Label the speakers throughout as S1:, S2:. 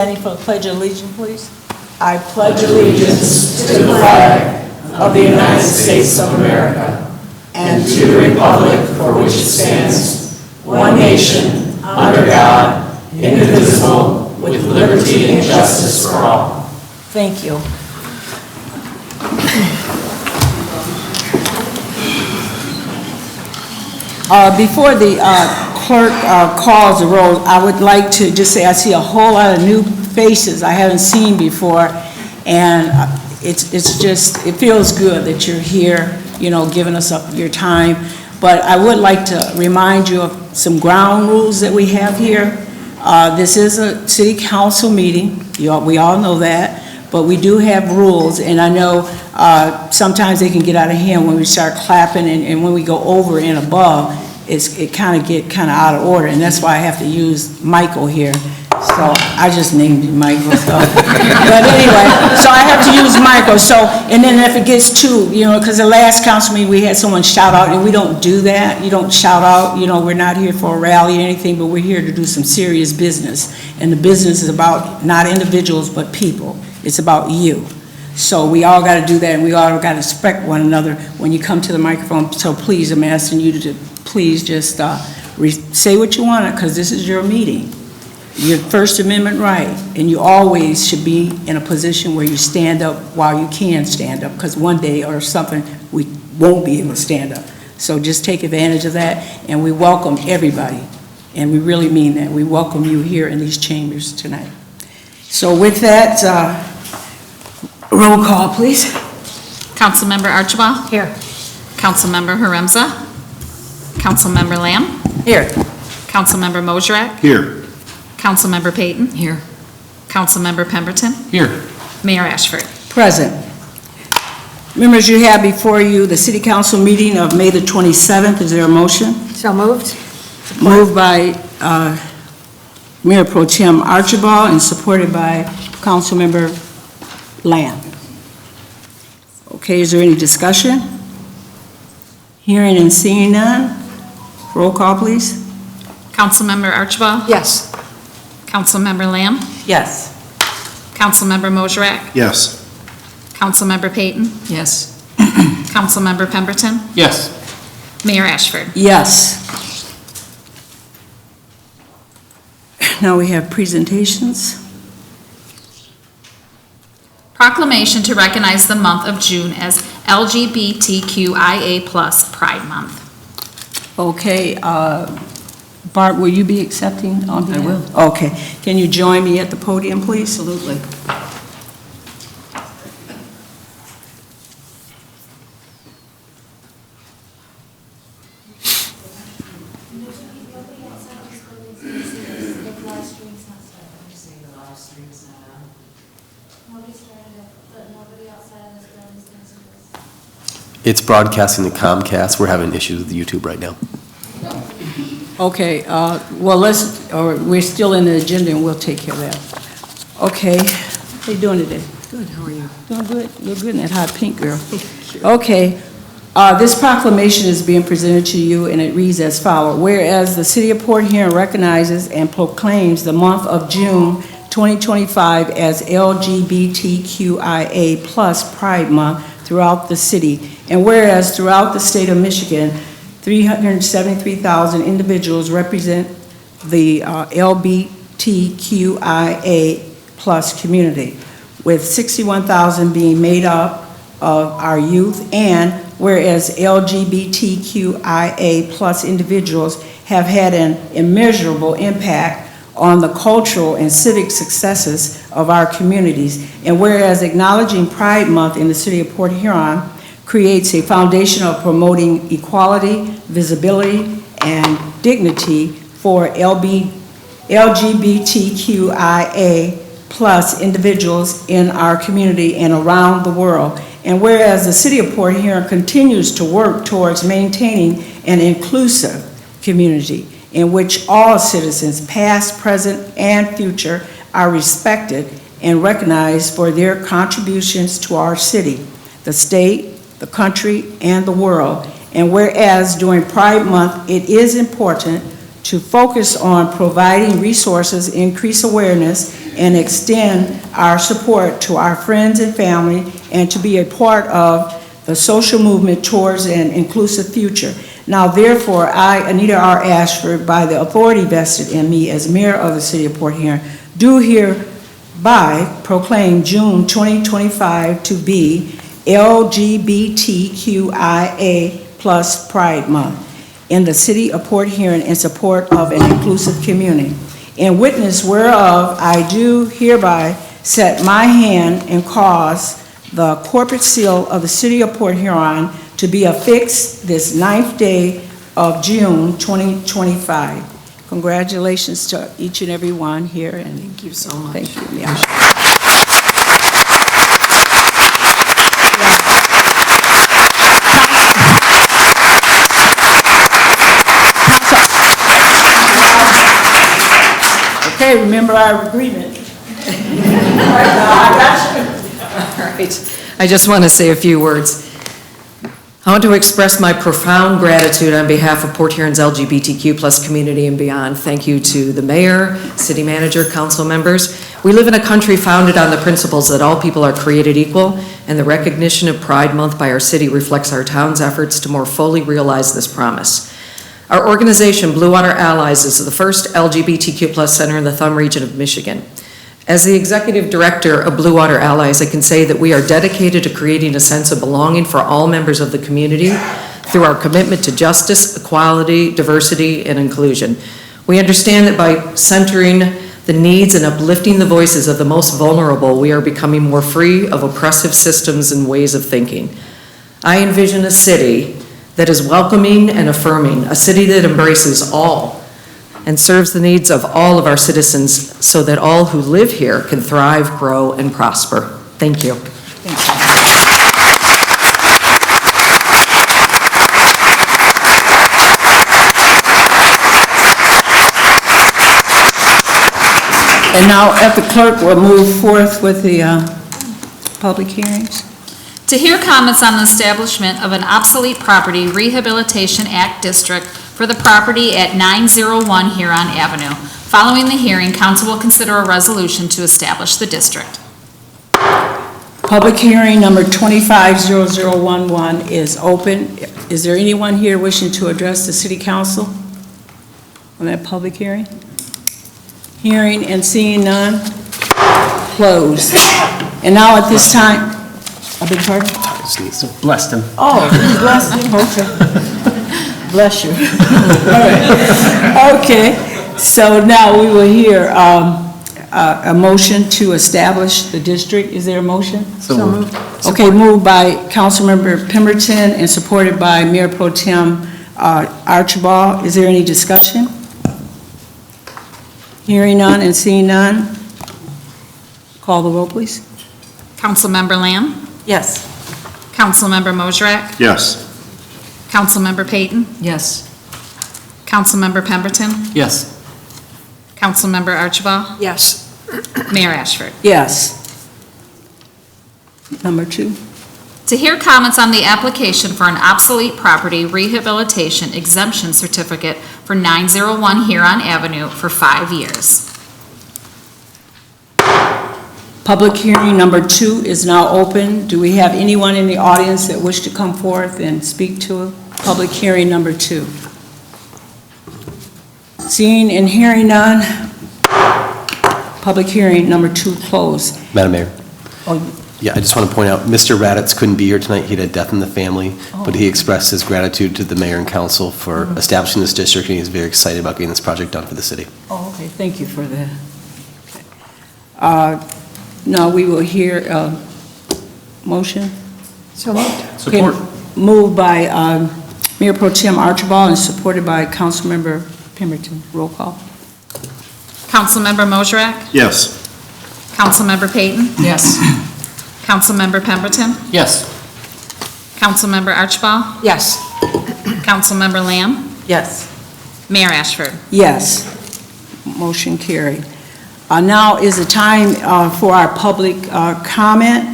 S1: Standing for the Pledge of Allegiance, please.
S2: I pledge allegiance to the flag of the United States of America and to the republic for which it stands, one nation, under God, indivisible, with liberty and justice for all.
S1: Thank you. Before the clerk calls the roll, I would like to just say I see a whole lot of new faces I haven't seen before, and it feels good that you're here, giving us up your time. But I would like to remind you of some ground rules that we have here. This is a city council meeting. We all know that, but we do have rules, and I know sometimes they can get out of hand when we start clapping, and when we go over and above, it kind of out of order, and that's why I have to use Michael here. So I just named him Michael. So. But anyway, so I have to use Michael. So, and then if it gets too, because the last council meeting we had someone shout out, and we don't do that. You don't shout out. We're not here for a rally or anything, but we're here to do some serious business. And the business is about not individuals, but people. It's about you. So we all got to do that, and we all got to respect one another when you come to the microphone. So please, I'm asking you to please just say what you want, because this is your meeting. Your First Amendment right, and you always should be in a position where you stand up while you can stand up, because one day or something we won't be able to stand up. So just take advantage of that, and we welcome everybody, and we really mean that. We welcome you here in these chambers tonight. So with that, roll call, please.
S3: Councilmember Archibald? Here. Councilmember Haremza? Councilmember Lamb?
S1: Here.
S3: Councilmember Mosrak?
S4: Here.
S3: Councilmember Payton?
S1: Here.
S3: Councilmember Pemberton?
S4: Here.
S3: Mayor Ashford?
S1: Present. Members, you have before you the City Council meeting of May the 27th. Is there a motion?
S5: So moved.
S1: Moved by Mayor Pro Tem Archibald and supported by Councilmember Lamb. Okay, is there any discussion? Hearing and seeing none. Roll call, please.
S3: Councilmember Archibald?
S5: Yes.
S3: Councilmember Lamb?
S1: Yes.
S3: Councilmember Mosrak?
S4: Yes.
S3: Councilmember Payton?
S5: Yes.
S3: Councilmember Pemberton?
S4: Yes.
S3: Mayor Ashford?
S1: Yes. Now we have presentations.
S3: Proclamation to recognize the month of June as LGBTQIA+ Pride Month.
S1: Okay, Bart, will you be accepting on behalf?
S5: I will.
S1: Okay. Can you join me at the podium, please?
S5: Absolutely.
S6: It's broadcasting to Comcast. We're having issues with YouTube right now.
S1: Okay, well, we're still in the agenda and we'll take care of that. Okay, how you doing today?
S5: Good, how are you?
S1: Doing good. You're good in that hot pink, girl. Okay, this proclamation is being presented to you and it reads as follows. Whereas the City of Port Huron recognizes and proclaims the month of June 2025 as LGBTQIA+ Pride Month throughout the city, and whereas throughout the state of Michigan, 373,000 individuals represent the LGBTQIA+ community, with 61,000 being made up of our youth, and whereas LGBTQIA+ individuals have had an immeasurable impact on the cultural and civic successes of our communities, and whereas acknowledging Pride Month in the city of Port Huron creates a foundation of promoting equality, visibility, and dignity for LGBTQIA+ individuals in our community and around the world, and whereas the city of Port Huron continues to work towards maintaining an inclusive community in which all citizens, past, present, and future, are respected and recognized for their contributions to our city, the state, the country, and the world. And whereas during Pride Month, it is important to focus on providing resources, increase awareness, and extend our support to our friends and family and to be a part of the social movement towards an inclusive future. Now, therefore, I, Anita R. Ashford, by the authority vested in me as mayor of the city of Port Huron, do hereby proclaim June 2025 to be LGBTQIA+ Pride Month in the city of Port Huron in support of an inclusive community. In witness whereof, I do hereby set my hand and cause the corporate seal of the city of Port Huron to be affixed this 9th day of June 2025. Congratulations to each and every one here, and
S2: Thank you so much.
S1: thank you. Yeah. Okay, remember our agreement.
S2: All right. I just want to say a few words. I want to express my profound gratitude on behalf of Port Huron's LGBTQ+ community and beyond. Thank you to the mayor, city manager, council members. We live in a country founded on the principles that all people are created equal, and the recognition of Pride Month by our city reflects our town's efforts to more fully realize this promise. Our organization, Blue Water Allies, is the first LGBTQ+ center in the Thumb region of Michigan. As the executive director of Blue Water Allies, I can say that we are dedicated to creating a sense of belonging for all members of the community through our commitment to justice, equality, diversity, and inclusion. We understand that by centering the needs and uplifting the voices of the most vulnerable, we are becoming more free of oppressive systems and ways of thinking. I envision a city that is welcoming and affirming, a city that embraces all and serves the needs of all of our citizens so that all who live here can thrive, grow, and prosper. Thank you.
S1: And now, if the clerk will move forth with the public hearings.
S3: To hear comments on the establishment of an obsolete property rehabilitation act district for the property at 901 Huron Avenue. Following the hearing, council will consider a resolution to establish the district.
S1: Public hearing number 250011 is open. Is there anyone here wishing to address the city council on that public hearing? Hearing and seeing none, closed. And now at this time, I beg your pardon?
S6: Blessed him.
S1: Oh, you blessed him, okay. Bless you. All right. Okay, so now we will hear a motion to establish the district. Is there a motion?
S6: So moved.
S1: Okay, moved by Councilmember Pemberton and supported by Mayor Pro Tem Archibald. Is there any discussion? Hearing none and seeing none. Call the roll, please.
S3: Councilmember Lamb?
S2: Yes.
S3: Councilmember Mosrak?
S4: Yes.
S3: Councilmember Payton?
S2: Yes.
S3: Councilmember Pemberton?
S6: Yes.
S3: Councilmember Archibald?
S2: Yes.
S3: Mayor Ashford?
S1: Yes. Number 2.
S3: To hear comments on the application for an obsolete property rehabilitation exemption certificate for 901 Huron Avenue for 5 years.
S1: Public hearing number 2 is now open. Do we have anyone in the audience that wish to come forth and speak to public hearing number 2? Seeing and hearing none, public hearing number 2 closed.
S6: Madam Mayor.
S1: Oh,
S6: Yeah, I just want to point out, Mr. Raditz couldn't be here tonight. He had a death in the family, but he expressed his gratitude to the mayor and council for establishing this district, and he's very excited about getting this project done for the city.
S1: oh, okay, thank you for that. Okay. Now we will hear a motion.
S2: So moved.
S6: Support.
S1: Okay, moved by Mayor Pro Tem Archibald and supported by Councilmember Pemberton. Roll call.
S3: Councilmember Mosrak?
S4: Yes.
S3: Councilmember Payton?
S2: Yes.
S3: Councilmember Pemberton?
S6: Yes.
S3: Councilmember Archibald?
S2: Yes.
S3: Councilmember Lamb?
S2: Yes.
S3: Mayor Ashford?
S1: Yes. Motion carried. Now is the time for our public comment,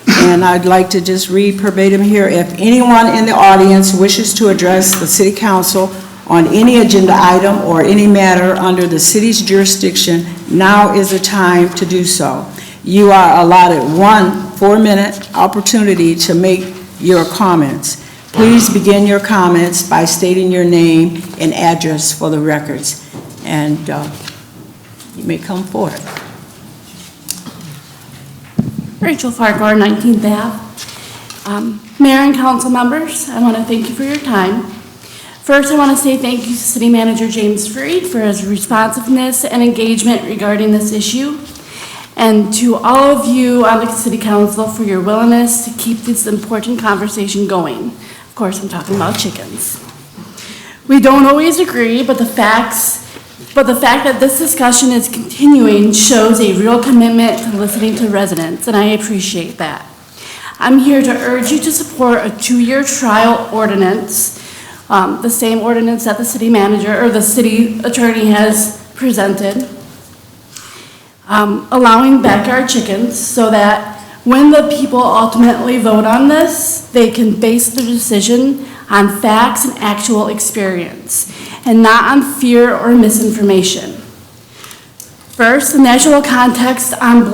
S1: and I'd like to just read verbatim here. If anyone in the audience wishes to address the city council on any agenda item or any matter under the city's jurisdiction, now is the time to do so. You are allotted one 4-minute opportunity to make your comments. Please begin your comments by stating your name and address for the records. And you may come forward.
S4: Rachel Farquhar, 19th Ave. Mayor and council members, I want to thank you for your time. First, I want to say thank you to City Manager James Freed for his responsiveness and engagement regarding this issue, and to all of you on the City Council for your willingness to keep this important conversation going. Of course, I'm talking about chickens. We don't always agree, but the fact that this discussion is continuing shows a real commitment to listening to residents, and I appreciate that. I'm here to urge you to support a 2-year trial ordinance, the same ordinance that the city manager or the city attorney has presented, allowing backyard chickens so that when the people ultimately vote on this, they can base their decision on facts and actual experience, and not on fear or misinformation. First, the natural context on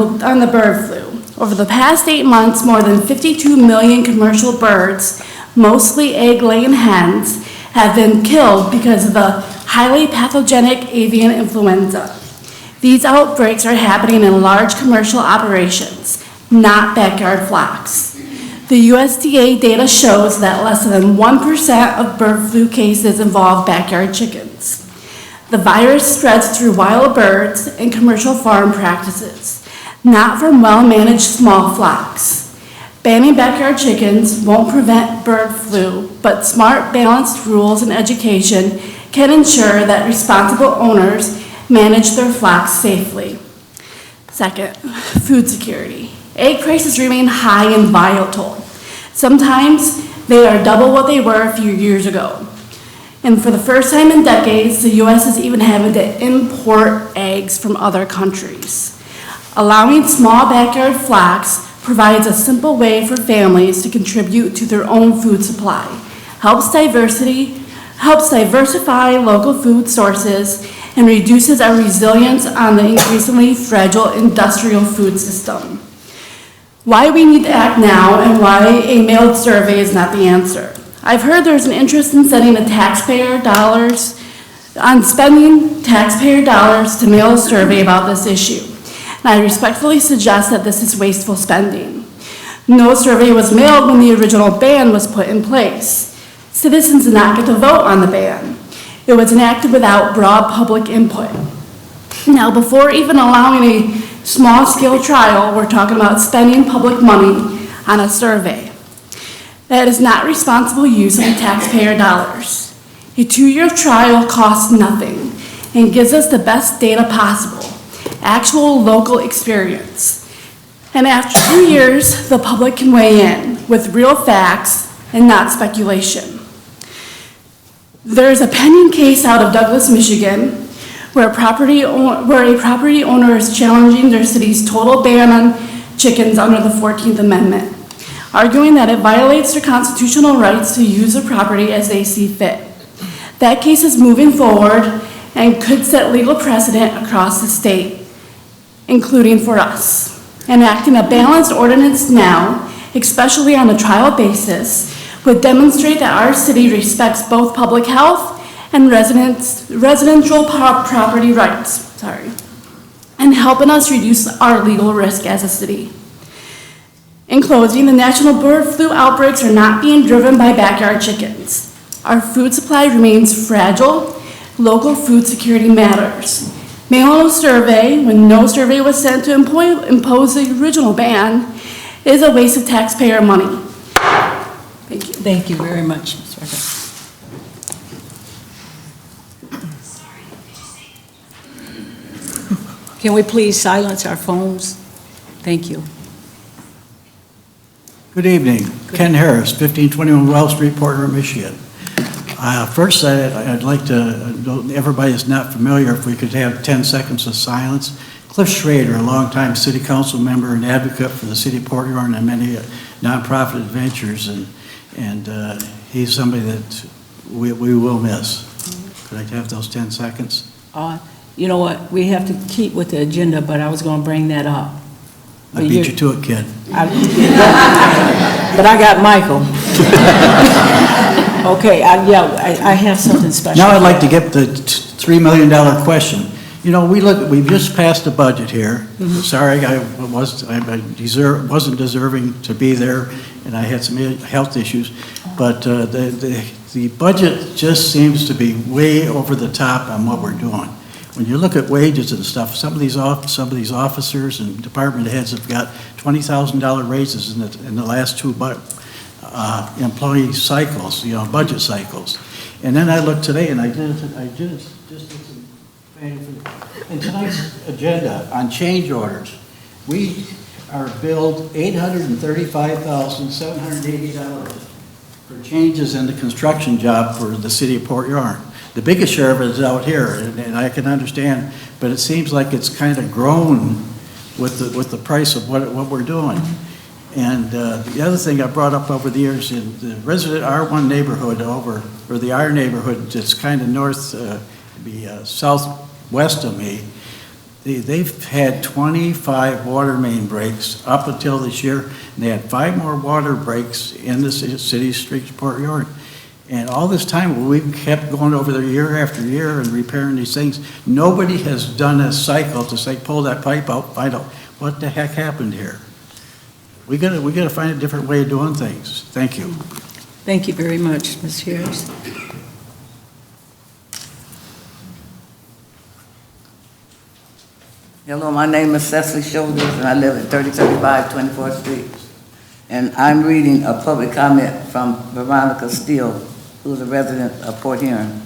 S4: the bird flu. Over the past 8 months, more than 52 million commercial birds, mostly egg-laying hens, have been killed because of the highly pathogenic avian influenza. These outbreaks are happening in large commercial operations, not backyard flocks. The USDA data shows that less than 1% of bird flu cases involve backyard chickens. The virus spreads through wild birds and commercial farm practices, not from well-managed small flocks. Banning backyard chickens won't prevent bird flu, but smart, balanced rules and education can ensure that responsible owners manage their flocks safely. Second, food security. Egg prices remain high and volatile. Sometimes they are double what they were a few years ago. And for the first time in decades, the U.S. is even having to import eggs from other countries. Allowing small backyard flocks provides a simple way for families to contribute to their own food supply, helps diversify local food sources, and reduces our resilience on the increasingly fragile industrial food system. Why we need to act now and why a mailed survey is not the answer. I've heard there's an interest in spending taxpayer dollars to mail a survey about this issue. And I respectfully suggest that this is wasteful spending. No survey was mailed when the original ban was put in place. Citizens did not get to vote on the ban. It was enacted without broad public input. Now, before even allowing a small-scale trial, we're talking about spending public money on a survey. That is not responsible use of the taxpayer dollars. A 2-year trial costs nothing and gives us the best data possible, actual local experience. And after 2 years, the public can weigh in with real facts and not speculation. There's a pending case out of Douglas, Michigan, where a property owner is challenging their city's total ban on chickens under the 14th Amendment, arguing that it violates their constitutional rights to use their property as they see fit. That case is moving forward and could set legal precedent across the state, including for us. Enacting a balanced ordinance now, especially on a trial basis, would demonstrate that our city respects both public health and residential property rights, and helping us reduce our legal risk as a city. In closing, the national bird flu outbreaks are not being driven by backyard chickens. Our food supply remains fragile. Local food security matters. Mail a survey when no survey was sent to impose the original ban is a waste of taxpayer money. Thank you.
S1: Thank you very much, Ms. Rucker. Can we please silence our phones? Thank you.
S5: Good evening. Ken Harris, 1521 Wells Street, Porter, Michigan. First, I'd like to, everybody is not familiar, if we could have 10 seconds of silence. Cliff Schrader, a longtime city council member and advocate for the city of Port Huron and many nonprofit ventures, and he's somebody that we will miss. Could I have those 10 seconds?
S1: You know what, we have to keep with the agenda, but I was going to bring that up.
S5: I beat you to it, kid.
S1: But I got Michael. Okay, I have something special.
S5: Now I'd like to get the $3 million question. You know, we just passed a budget here. Sorry, I wasn't deserving to be there, and I had some health issues. But the budget just seems to be way over the top on what we're doing. When you look at wages and stuff, some of these officers and department heads have got $20,000 raises in the last two employee cycles, budget cycles. And then I looked today, and I did in tonight's agenda on change orders, we are billed $835,780 for changes in the construction job for the city of Port Huron. The biggest share of it is out here, and I can understand, but it seems like it's kind of grown with the price of what we're doing. And the other thing I brought up over the years, in the resident R1 neighborhood or the R neighborhood that's kind of southwest of me, they've had 25 water main breaks up until this year, and they had 5 more water breaks in the city streets of Port Huron. And all this time, we've kept going over there year after year and repairing these things. Nobody has done a cycle to say, pull that pipe out, find out what the heck happened here. We gotta find a different way of doing things. Thank you.
S1: Thank you very much, Ms. Harris.
S2: Hello, my name is Cecily Shoulders, and I live at 3035 24th Street. And I'm reading a public comment from Veronica Steele, who's a resident of Port Huron.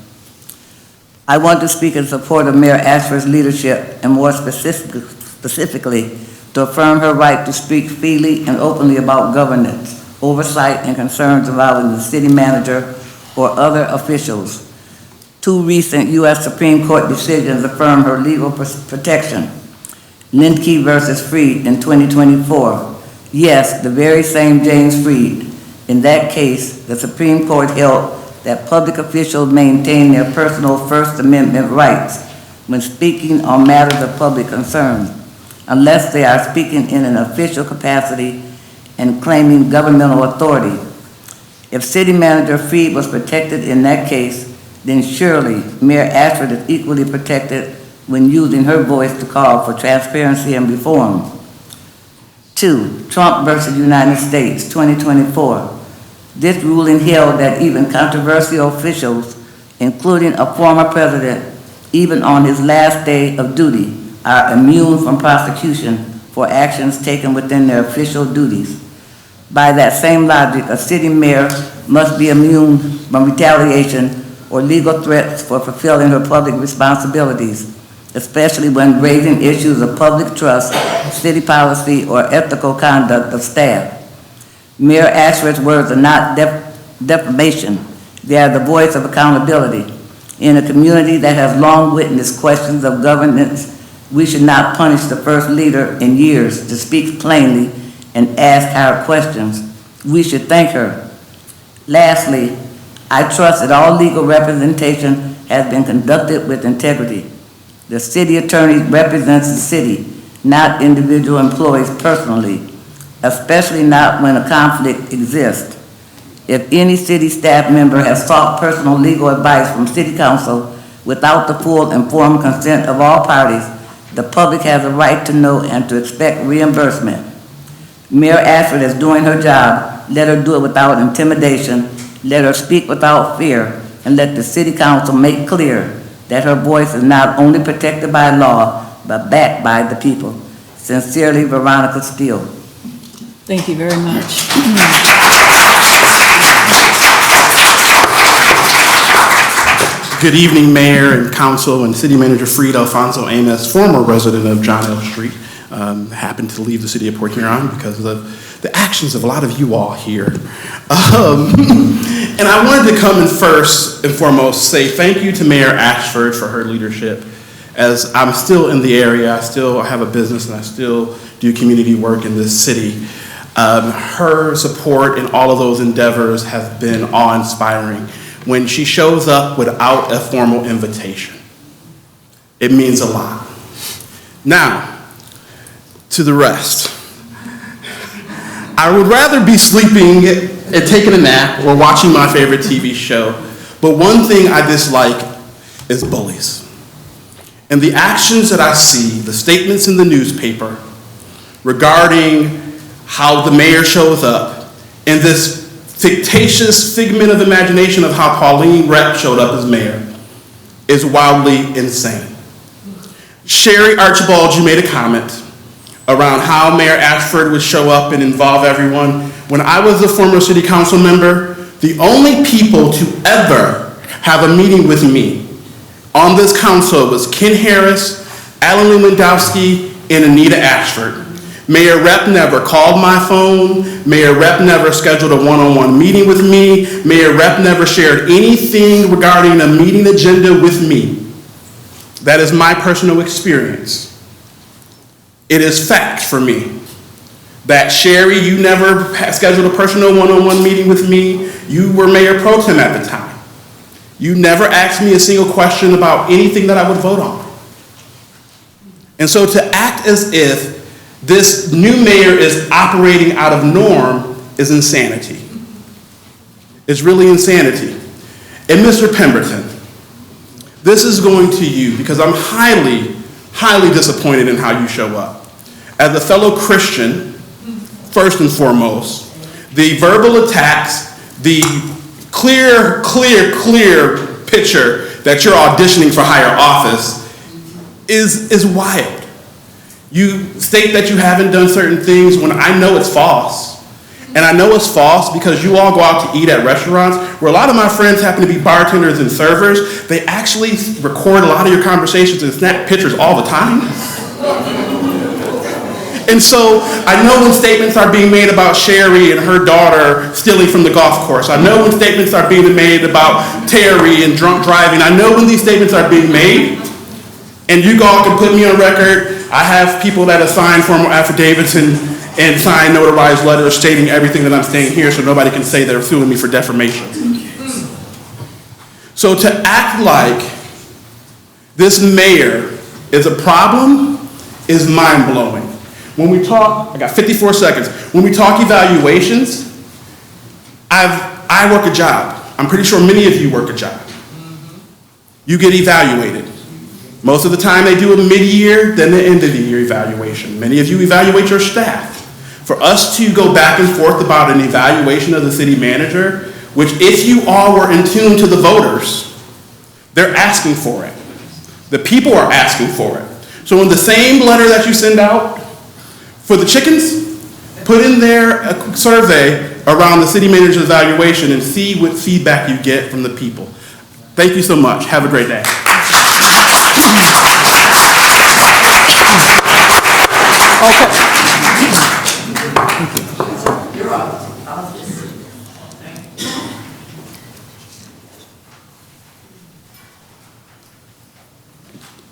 S2: I want to speak in support of Mayor Ashford's leadership, and more specifically, to affirm her right to speak freely and openly about governance, oversight, and concerns involving the city manager or other officials. 2 recent U.S. Supreme Court decisions affirm her legal protection. Linkey versus Freed in 2024. Yes, the very same James Freed. In that case, the Supreme Court held that public officials maintain their personal First Amendment rights when speaking on matters of public concern, unless they are speaking in an official capacity and claiming governmental authority. If City Manager Freed was protected in that case, then surely Mayor Ashford is equally protected when using her voice to call for transparency and reform. 2, Trump versus United States, 2024. This ruling held that even controversial officials, including a former president, even on his last day of duty, are immune from prosecution for actions taken within their official duties. By that same logic, a city mayor must be immune from retaliation or legal threats for fulfilling her public responsibilities, especially when raising issues of public trust, city policy, or ethical conduct of staff. Mayor Ashford's words are not defamation. They are the voice of accountability. In a community that has long witnessed questions of governance, we should not punish the first leader in years to speak plainly and ask hard questions. We should thank her. Lastly, I trust that all legal representation has been conducted with integrity. The city attorney represents the city, not individual employees personally, especially not when a conflict exists. If any city staff member has sought personal legal advice from city council without the full informed consent of all parties, the public has a right to know and to expect reimbursement. Mayor Ashford is doing her job. Let her do it without intimidation. Let her speak without fear, and let the city council make clear that her voice is not only protected by law, but backed by the people. Sincerely, Veronica Steele.
S1: Thank you very much.
S7: Good evening, Mayor and Council and City Manager Freed. Alfonso Amos, former resident of John L. Street, happened to leave the city of Port Huron because of the actions of a lot of you all here. And I wanted to come in first and foremost say thank you to Mayor Ashford for her leadership. As I'm still in the area, I still have a business and I still do community work in this city. Her support in all of those endeavors has been awe-inspiring. when she shows up without a formal invitation. It means a lot. Now, to the rest. I would rather be sleeping and taking a nap or watching my favorite TV show, but one thing I dislike is bullies. And the actions that I see, the statements in the newspaper regarding how the mayor shows up, and this fictitious figment of imagination of how Pauline Rep showed up as mayor is wildly insane. Sherry Archibald, you made a comment around how Mayor Ashford would show up and involve everyone. When I was a former city council member, the only people to ever have a meeting with me on this council was Ken Harris, Alan Lewandowski, and Anita Ashford. Mayor Rep never called my phone. Mayor Rep never scheduled a one-on-one meeting with me. Mayor Rep never shared anything regarding a meeting agenda with me. That is my personal experience. It is fact for me that Sherry, you never scheduled a personal one-on-one meeting with me. You were Mayor Pro Tem at the time. You never asked me a single question about anything that I would vote on. And so to act as if this new mayor is operating out of norm is insanity. It's really insanity. And Mr. Pemberton, this is going to you because I'm highly, highly disappointed in how you show up. As a fellow Christian, first and foremost, the verbal attacks, the clear picture that you're auditioning for higher office is wild. You state that you haven't done certain things when I know it's false. And I know it's false because you all go out to eat at restaurants where a lot of my friends happen to be bartenders and servers. They actually record a lot of your conversations and snap pictures all the time. And so I know when statements are being made about Sherry and her daughter stealing from the golf course. I know when statements are being made about Terry and drunk driving. I know when these statements are being made. And you all can put me on record. I have people that have signed formal affidavits and signed notarized letters stating everything that I'm saying here so nobody can say they're suing me for defamation. So to act like this mayor is a problem is mind-blowing. When we talk, I got 54 seconds. When we talk evaluations, I work a job. I'm pretty sure many of you work a job. You get evaluated. Most of the time they do a mid-year, then the end of the year evaluation. Many of you evaluate your staff. For us to go back and forth about an evaluation of the city manager, which if you all were in tune to the voters, they're asking for it. The people are asking for it. So in the same letter that you send out for the chickens, put in there a survey around the city manager's evaluation and see what feedback you get from the people. Thank you so much. Have a great day.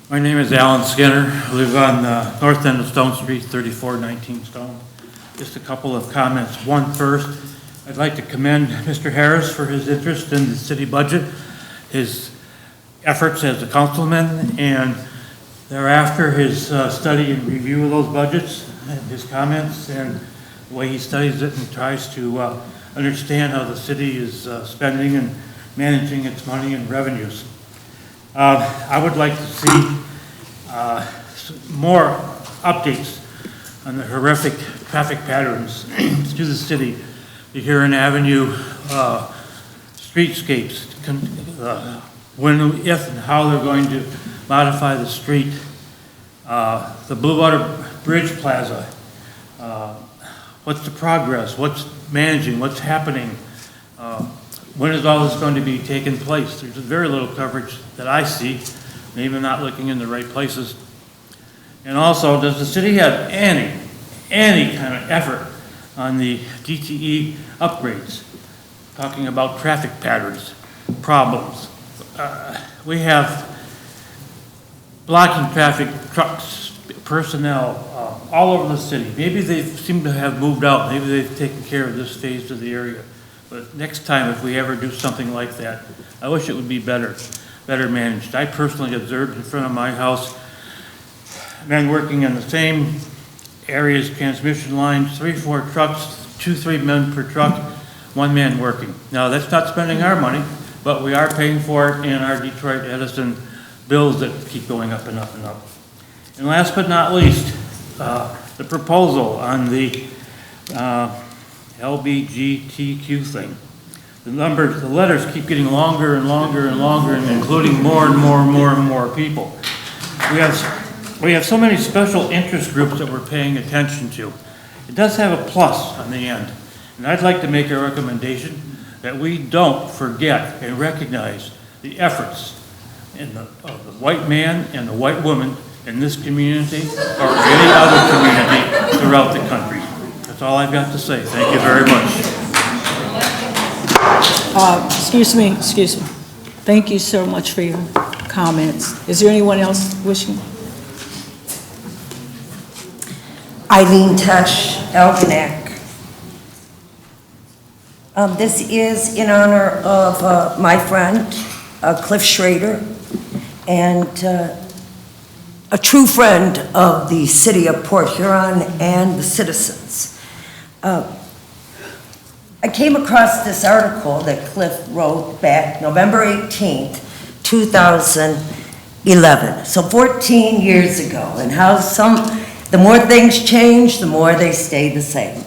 S8: My name is Alan Skinner. I live on the north end of Stone Street, 3419 Stone. Just a couple of comments. One first, I'd like to commend Mr. Harris for his interest in the city budget, his efforts as a councilman, and thereafter his study and review of those budgets, and his comments, and the way he studies it and tries to understand how the city is spending and managing its money and revenues. I would like to see more updates on the horrific traffic patterns to the city, the Huron Avenue streetscapes, when, if, and how they're going to modify the street, the Blue Water Bridge Plaza. What's the progress? What's managing? What's happening? When is all this going to be taking place? There's very little coverage that I see. Maybe I'm not looking in the right places. And also, does the city have any kind of effort on the DTE upgrades? Talking about traffic patterns, problems. We have blocking traffic, trucks, personnel, all over the city. Maybe they seem to have moved out. Maybe they've taken care of this phase of the area. But next time, if we ever do something like that, I wish it would be better managed. I personally observed in front of my house, men working in the same areas, transmission lines, 3-4 trucks, 2-3 men per truck, 1 man working. Now, that's not spending our money, but we are paying for it in our Detroit Edison bills that keep going up and up and up. And last but not least, the proposal on the LBGTQ thing. The letters keep getting longer and longer and longer, and including more and more and more and more people. We have so many special interest groups that we're paying attention to. It does have a plus on the end, and I'd like to make a recommendation that we don't forget and recognize the efforts of the white man and the white woman in this community or any other community throughout the country. That's all I've got to say. Thank you very much.
S1: Excuse me. Thank you so much for your comments. Is there anyone else wishing?
S2: Eileen Tesh, Algonac. This is in honor of my friend, Cliff Schrader, and a true friend of the city of Port Huron and the citizens. I came across this article that Cliff wrote back November 18th, 2011, so 14 years ago, and how the more things change, the more they stay the same.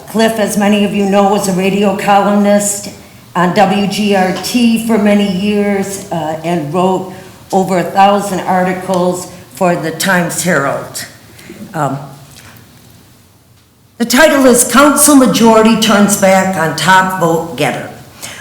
S2: Cliff, as many of you know, was a radio columnist on WGRT for many years and wrote over 1,000 articles for the Times Herald. The title is Council Majority Turns Back on Top Vote Getter.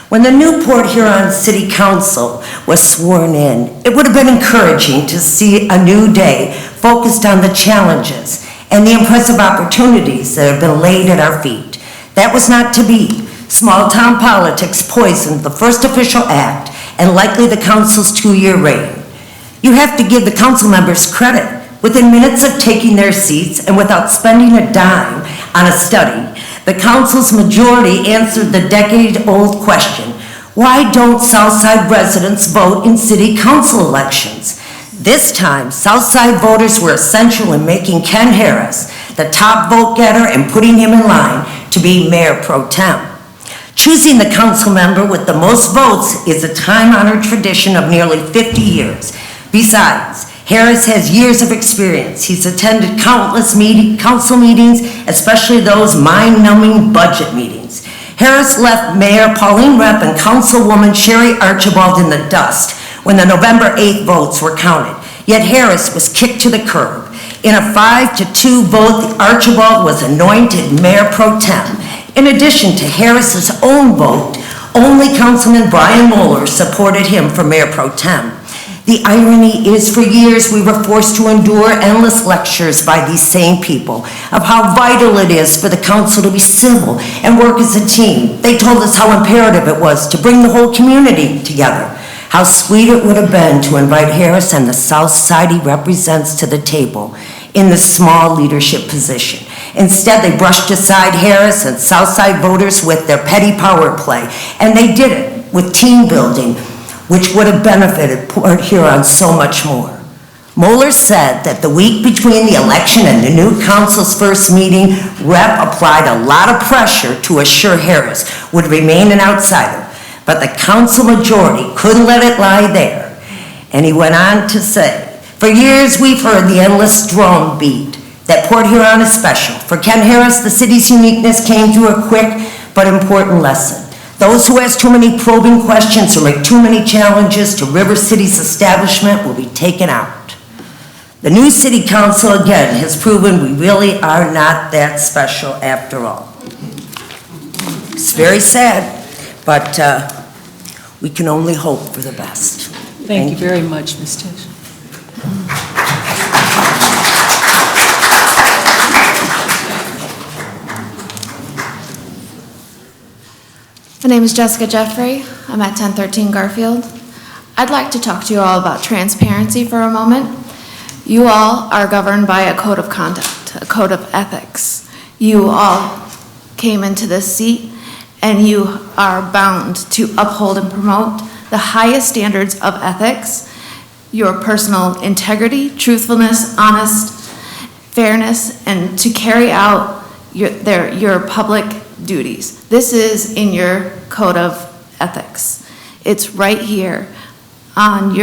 S2: When the new Port Huron City Council was sworn in, it would have been encouraging to see a new day focused on the challenges and the impressive opportunities that have been laid at our feet. That was not to be. Small-town politics poisoned the first official act and likely the council's 2-year reign. You have to give the council members credit. Within minutes of taking their seats and without spending a dime on a study, the council's majority answered the decade-old question, why don't Southside residents vote in city council elections? This time, Southside voters were essential in making Ken Harris the top vote getter and putting him in line to be mayor pro tem. Choosing the council member with the most votes is a time-honored tradition of nearly 50 years. Besides, Harris has years of experience. He's attended countless council meetings, especially those mind-numbing budget meetings. Harris left Mayor Pauline Repp and Councilwoman Sherry Archibald in the dust when the November 8th votes were counted. Yet Harris was kicked to the curb. In a 5-2 vote, Archibald was anointed Mayor Pro Tem. In addition to Harris's own vote, only Councilman Brian Moeller supported him for Mayor Pro Tem. The irony is, for years we were forced to endure endless lectures by these same people of how vital it is for the council to be civil and work as a team. They told us how imperative it was to bring the whole community together. How sweet it would have been to invite Harris and the South Side he represents to the table in the small leadership position. Instead, they brushed aside Harris and South Side voters with their petty power play, and they did it with team building, which would have benefited Port Huron so much more. Moeller said that the week between the election and the new council's first meeting, Rep applied a lot of pressure to assure Harris would remain an outsider, but the council majority couldn't let it lie there. And he went on to say, for years we've heard the endless drum beat that Port Huron is special. For Ken Harris, the city's uniqueness came through a quick but important lesson. Those who ask too many probing questions or make too many challenges to River City's establishment will be taken out. The new city council, again, has proven we really are not that special after all. It's very sad, but we can only hope for the best.
S1: Thank you very much, Ms. Tish.
S9: My name is Jessica Jeffrey. I'm at 1013 Garfield. I'd like to talk to you all about transparency for a moment. You all are governed by a code of conduct, a code of ethics. You all came into this seat and you are bound to uphold and promote the highest standards of ethics, your personal integrity, truthfulness, fairness, and to carry out your public duties. This is in your code of ethics. It's right here on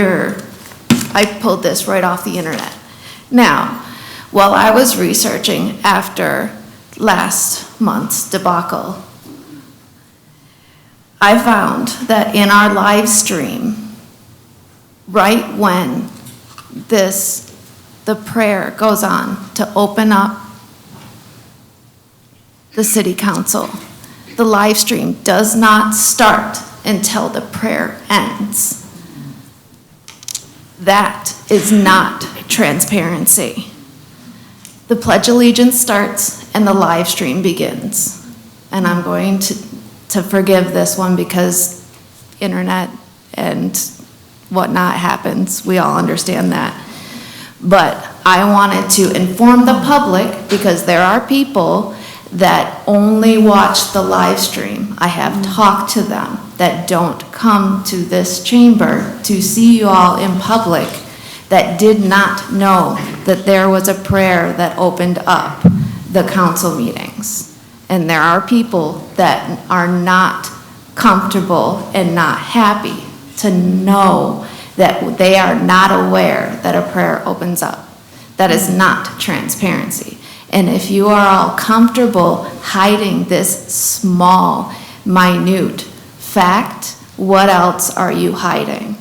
S9: I pulled this right off the internet. Now, while I was researching after last month's debacle, I found that in our live stream, right when the prayer goes on to open up the city council, the live stream does not start until the prayer ends. That is not transparency. The Pledge of Allegiance starts and the live stream begins. And I'm going to forgive this one because internet and whatnot happens. We all understand that. But I wanted to inform the public because there are people that only watch the live stream. I have talked to them that don't come to this chamber to see you all in public that did not know that there was a prayer that opened up the council meetings. And there are people that are not comfortable and not happy to know that they are not aware that a prayer opens up. That is not transparency. And if you are all comfortable hiding this small, minute fact, what else are you hiding?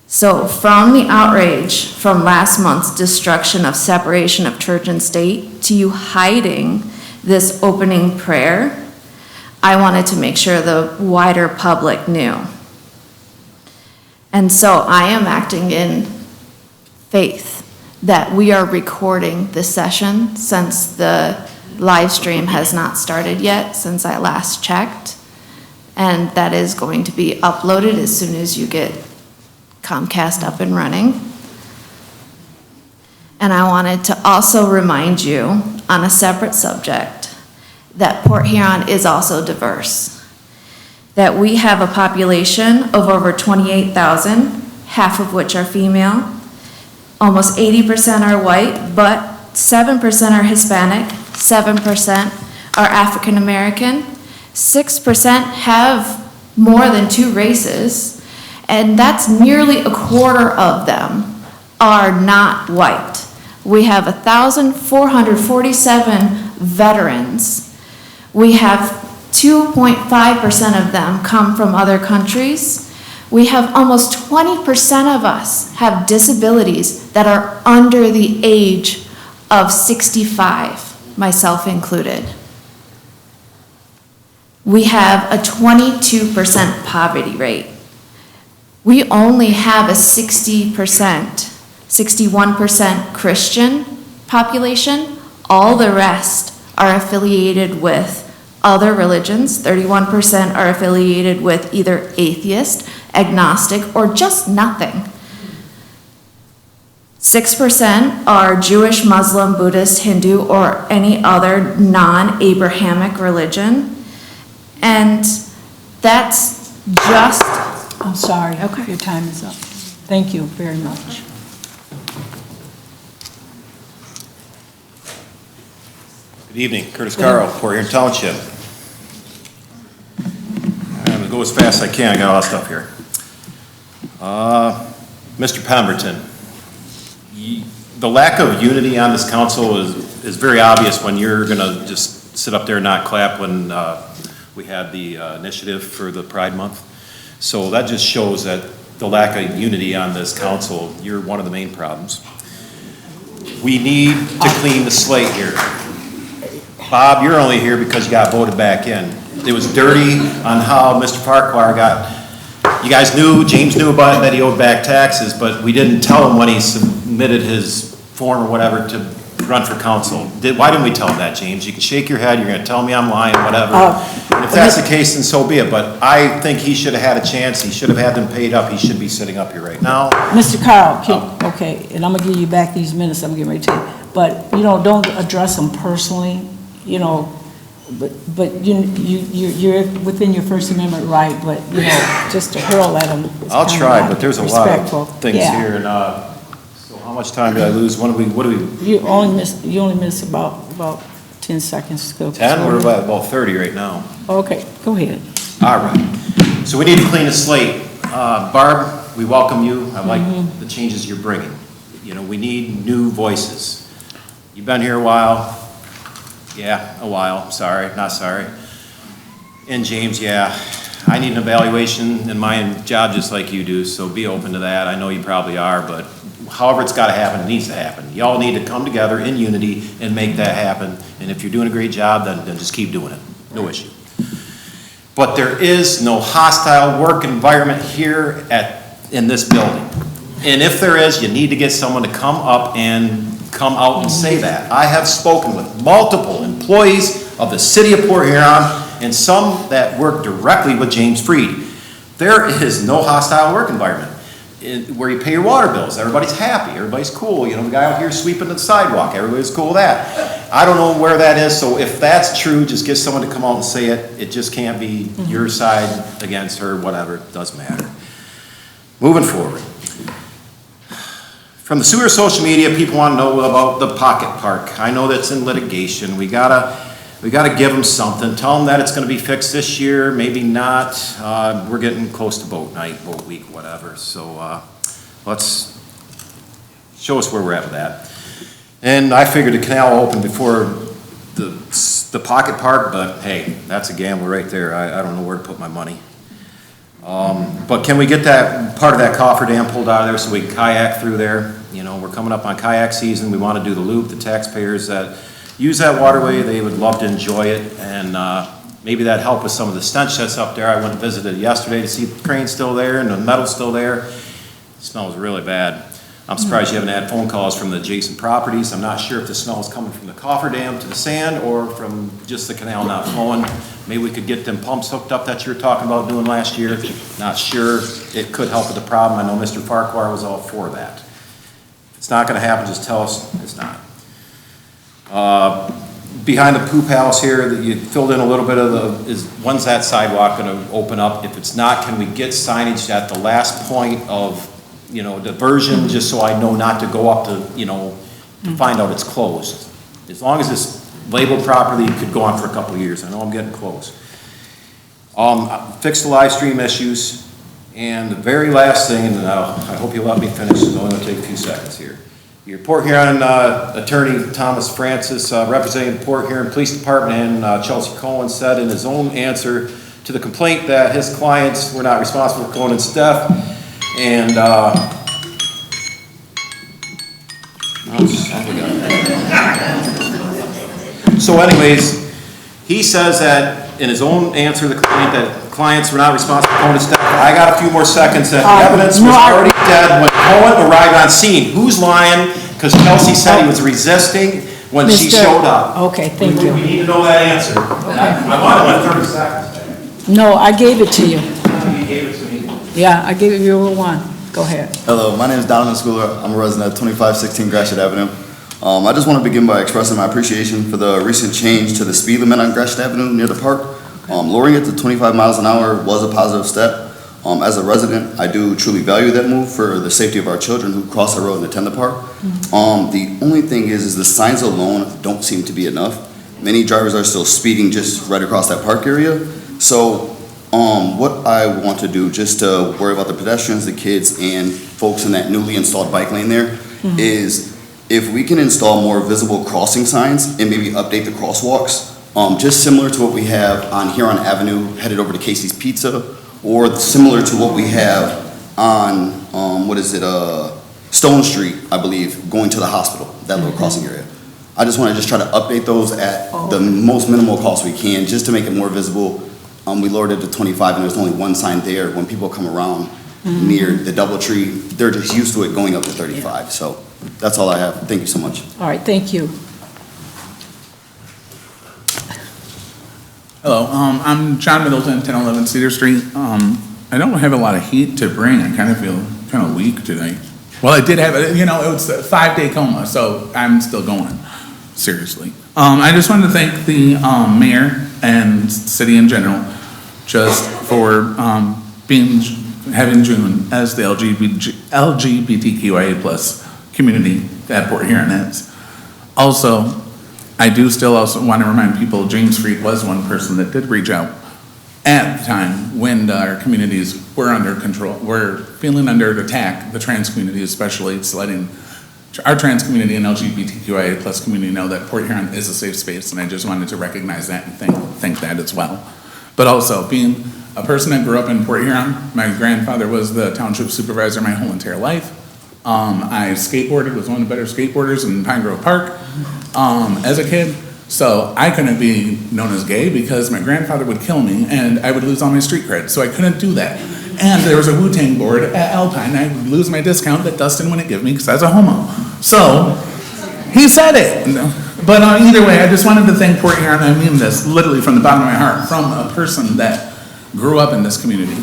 S9: So from the outrage from last month's destruction of separation of church and state to you hiding this opening prayer, I wanted to make sure the wider public knew. And so I am acting in faith that we are recording this session since the live stream has not started yet, since I last checked. And that is going to be uploaded as soon as you get Comcast up and running. And I wanted to also remind you on a separate subject that Port Huron is also diverse. That we have a population of over 28,000, half of which are female. Almost 80% are white, but 7% are Hispanic, 7% are African American, 6% have more than 2 races, and that's nearly a quarter of them are not white. We have 1,447 veterans. We have 2.5% of them come from other countries. We have almost 20% of us have disabilities that are under the age of 65, myself included. We have a 22% poverty rate. We only have a 61% Christian population. All the rest are affiliated with other religions. 31% are affiliated with either atheist, agnostic, or just nothing. 6% are Jewish, Muslim, Buddhist, Hindu, or any other non-Abrahamic religion. And that's just...
S1: I'm sorry.
S9: Okay.
S1: Your time is up. Thank you very much.
S10: Good evening, Curtis Carl, Port Huron Township. I'm going to go as fast as I can, I got a lot of stuff here. Mr. Pemberton, the lack of unity on this council is very obvious when you're going to just sit up there and not clap when we had the initiative for the Pride Month. So that just shows that the lack of unity on this council, you're one of the main problems. We need to clean the slate here. Bob, you're only here because you got voted back in. It was dirty on how Mr. Farquhar got, you guys knew, James knew about it, that he owed back taxes, but we didn't tell him when he submitted his form or whatever to run for council. Why didn't we tell him that, James? You can shake your head, you're gonna tell me I'm lying, whatever. And if that's the case, then so be it, but I think he should have had a chance, he should have had them paid up, he should be sitting up here right now.
S1: Mr. Carl, okay, and I'm gonna give you back these minutes I'm getting ready to take, but, don't address them personally, but you're within your First Amendment right, but, you know, just to hurl at them.
S10: I'll try, but there's a lot
S1: respectful.
S10: of things
S1: Yeah.
S10: here, and, so how much time did I lose? What do we,
S1: You only miss about 10 seconds to go.
S10: 10? We're about 30 right now.
S1: Okay, go ahead.
S10: All right. So we need to clean the slate. Barb, we welcome you. I like the changes you're bringing. You know, we need new voices. You've been here a while. Yeah, a while. Sorry, not sorry. And James, yeah, I need an evaluation in my job just like you do, so be open to that. I know you probably are, but however it's got to happen, it needs to happen. Y'all need to come together in unity and make that happen. And if you're doing a great job, then just keep doing it. No issue. But there is no hostile work environment here in this building. And if there is, you need to get someone to come out and say that. I have spoken with multiple employees of the city of Port Huron and some that work directly with James Freed. There is no hostile work environment where you pay your water bills. Everybody's happy. Everybody's cool. You know, the guy out here sweeping the sidewalk. Everybody's cool with that. I don't know where that is, so if that's true, just get someone to come out and say it. It just can't be your side against her, whatever. It doesn't matter. Moving forward. From the sewer social media, people want to know about the pocket park. I know that's in litigation. We gotta give them something. Tell them that it's going to be fixed this year, maybe not. We're getting close to boat night, boat week, whatever. So let's show us where we're at with that. And I figured the canal will open before the pocket park, but hey, that's a gamble right there. I don't know where to put my money. But can we get that part of that cofferdam pulled out of there so we can kayak through there? You know, we're coming up on kayak season. We want to do the loop. The taxpayers that use that waterway, they would love to enjoy it, and maybe that'd help with some of the stench that's up there. I went and visited yesterday to see the crane's still there and the metal's still there. It smells really bad. I'm surprised you haven't had phone calls from the adjacent properties. I'm not sure if the smell is coming from the cofferdam to the sand or from just the canal not flowing. Maybe we could get them pumps hooked up that you were talking about doing last year. Not sure. It could help with the problem. I know Mr. Farquhar was all for that. If it's not going to happen, just tell us it's not. Behind the poop house here, that you filled in a little bit of when's that sidewalk going to open up? If it's not, can we get signage at the last point of, you know, diversion, just so I know not to go up to, you know, to find out it's closed. As long as it's labeled properly, it could go on for a couple of years. I know I'm getting close. Fix the live stream issues. And the very last thing, and I hope you let me finish, it's only going to take a few seconds here. Your Port Huron attorney, Thomas Francis, representing the Port Huron Police Department, and Chelsea Cohen said in his own answer to the complaint that his clients were not responsible for Conan's death. And so anyways, he says that in his own answer to the complaint that clients were not responsible for Conan's death. I got a few more seconds that the evidence was already dead when Cohen arrived on scene. Who's lying? Because Chelsea said he was resisting when she showed up.
S1: Okay, thank you.
S10: We need to know that answer. I want it in 30 seconds.
S1: No, I gave it to you.
S10: You gave it to me.
S1: Yeah, I gave you one. Go ahead.
S11: Hello, my name is Donovan Schooler. I'm a resident of 2516 Gratiot Avenue. I just want to begin by expressing my appreciation for the recent change to the speed limit on Gratiot Avenue near the park. Lowering it to 25 miles an hour was a positive step. As a resident, I do truly value that move for the safety of our children who cross the road and attend the park. The only thing is the signs alone don't seem to be enough. Many drivers are still speeding just right across that park area. So what I want to do, just to worry about the pedestrians, the kids, and folks in that newly installed bike lane there, is if we can install more visible crossing signs and maybe update the crosswalks, just similar to what we have on Huron Avenue headed over to Casey's Pizza, or similar to what we have on, Stone Street, I believe, going to the hospital, that little crossing area. I just want to try to update those at the most minimal cost we can, just to make it more visible. We lowered it to 25, and there's only one sign there. When people come around near the DoubleTree, they're just used to it going up to 35. So that's all I have. Thank you so much.
S1: All right, thank you.
S12: Hello, I'm John Middleton, 1011 Cedar Street. I don't have a lot of heat to bring. I kind of feel kind of weak tonight. Well, I did have, it was a 5-day coma, so I'm still going. seriously. I just wanted to thank the mayor and city in general just for having June as the LGBTQIA plus community that Port Huron is. Also, I do still also want to remind people, James Freed was one person that did reach out at the time when our communities were under control, were feeling under attack, the trans community especially. It's letting our trans community and LGBTQIA plus community know that Port Huron is a safe space, and I just wanted to recognize that and thank that as well. But also, being a person that grew up in Port Huron, my grandfather was the township supervisor my whole entire life. I skateboarded, was one of the better skateboarders in Pine Grove Park as a kid. So I couldn't be known as gay because my grandfather would kill me and I would lose all my street cred. So I couldn't do that. And there was a Wu-Tang board at Alpine. I would lose my discount that Dustin wouldn't give me because I was a homo. So he said it. But either way, I just wanted to thank Port Huron. I mean this literally from the bottom of my heart, from a person that grew up in this community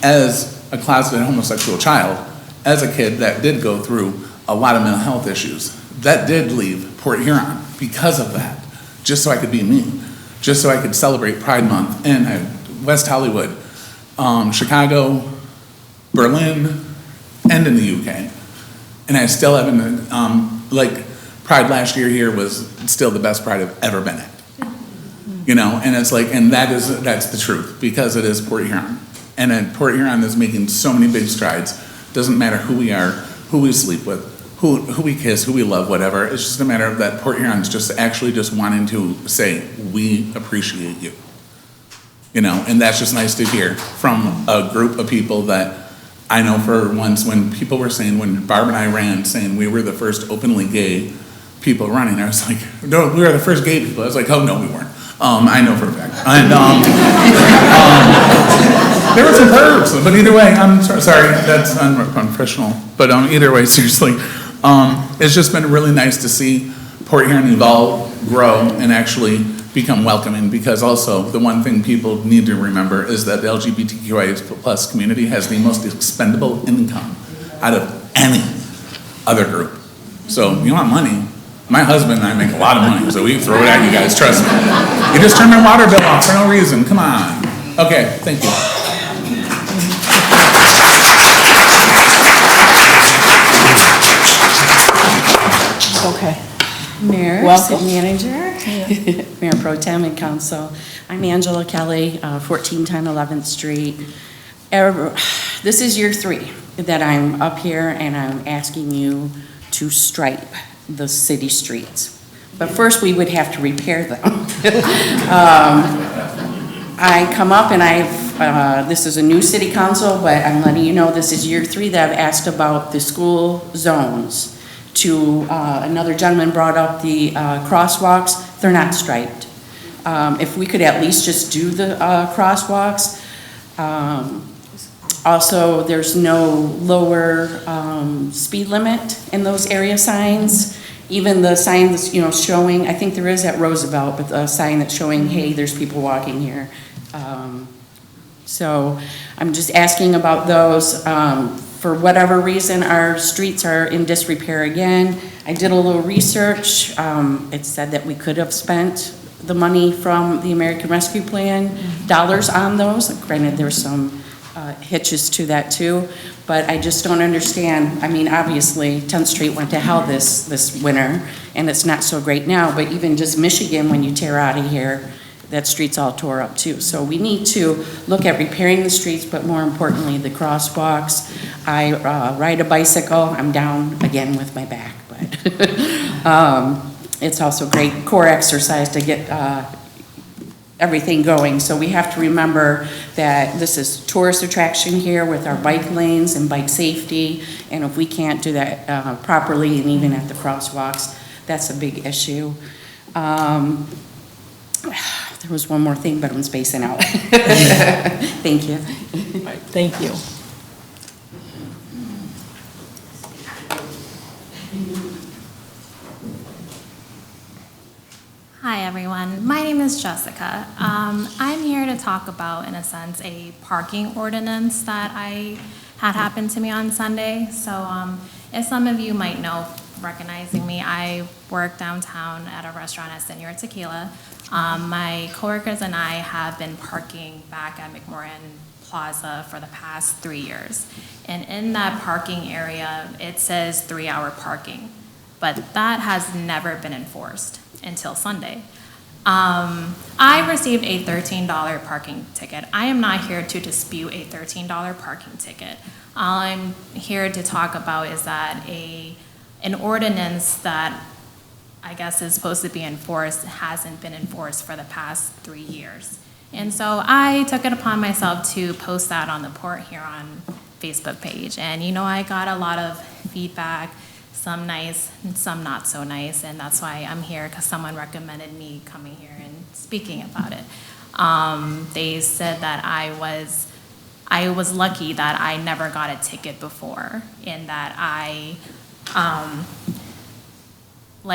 S12: as a closeted homosexual child, as a kid that did go through a lot of mental health issues, that did leave Port Huron because of that, just so I could be me, just so I could celebrate Pride Month in West Hollywood, Chicago, Berlin, and in the UK. And I still haven't, like, Pride last year here was still the best Pride I've ever been at. You know, and it's like, and that's the truth, because it is Port Huron. And then Port Huron is making so many big strides. Doesn't matter who we are, who we sleep with, who we kiss, who we love, whatever. It's just a matter of that Port Huron's just actually just wanting to say, we appreciate you. You know, and that's just nice to hear from a group of people that I know for once when people were saying, when Barb and I ran, saying we were the first openly gay people running, I was like, no, we were the first gay people. I was like, oh, no, we weren't. I know for a fact. And, there were some pervs, but either way, I'm sorry, that's unprofessional. But either way, seriously, it's just been really nice to see Port Huron evolve, grow, and actually become welcoming, because also the one thing people need to remember is that the LGBTQIA plus community has the most expendable income out of any other group. So you want money? My husband and I make a lot of money, so we throw it at you guys, trust me. You just turn my water bill off for no reason, come on. Okay, thank you.
S1: Okay.
S2: Mayor,
S1: Welcome.
S2: City Manager, Mayor Pro Tem and Council. I'm Angela Kelly, 1410 11th Street. This is year 3 that I'm up here and I'm asking you to stripe the city streets. But first we would have to repair them. I come up and this is a new city council, but I'm letting you know this is year 3 that I've asked about the school zones. Another gentleman brought up the crosswalks. They're not striped. If we could at least just do the crosswalks. Also, there's no lower speed limit in those area signs. Even the sign that's, showing, I think there is at Roosevelt, but the sign that's showing, hey, there's people walking here. So I'm just asking about those. For whatever reason, our streets are in disrepair again. I did a little research. It said that we could have spent the money from the American Rescue Plan dollars on those. Granted, there's some hitches to that too, but I just don't understand. I mean, obviously, 10th Street went to hell this winter, and it's not so great now, but even just Michigan, when you tear out of here, that street's all tore up too. So we need to look at repairing the streets, but more importantly, the crosswalks. I ride a bicycle. I'm down again with my back, but it's also great core exercise to get everything going. So we have to remember that this is tourist attraction here with our bike lanes and bike safety. And if we can't do that properly, and even at the crosswalks, that's a big issue. There was one more thing, but I'm spacing out. Thank you.
S1: Thank you.
S13: Hi, everyone. My name is Jessica. I'm here to talk about, in a sense, a parking ordinance that I had happen to me on Sunday. So as some of you might know, recognizing me. I work downtown at a restaurant at Senor Tequila. My coworkers and I have been parking back at McMorran Plaza for the past 3 years. And in that parking area, it says 3-hour parking, but that has never been enforced until Sunday. I received a $13 parking ticket. I am not here to dispute a $13 parking ticket. All I'm here to talk about is that an ordinance that I guess is supposed to be enforced hasn't been enforced for the past 3 years. And so I took it upon myself to post that on the Port Huron Facebook page. And I got a lot of feedback, some nice and some not so nice, and that's why I'm here, because someone recommended me coming here and speaking about it. They said that I was lucky that I never got a ticket before, and that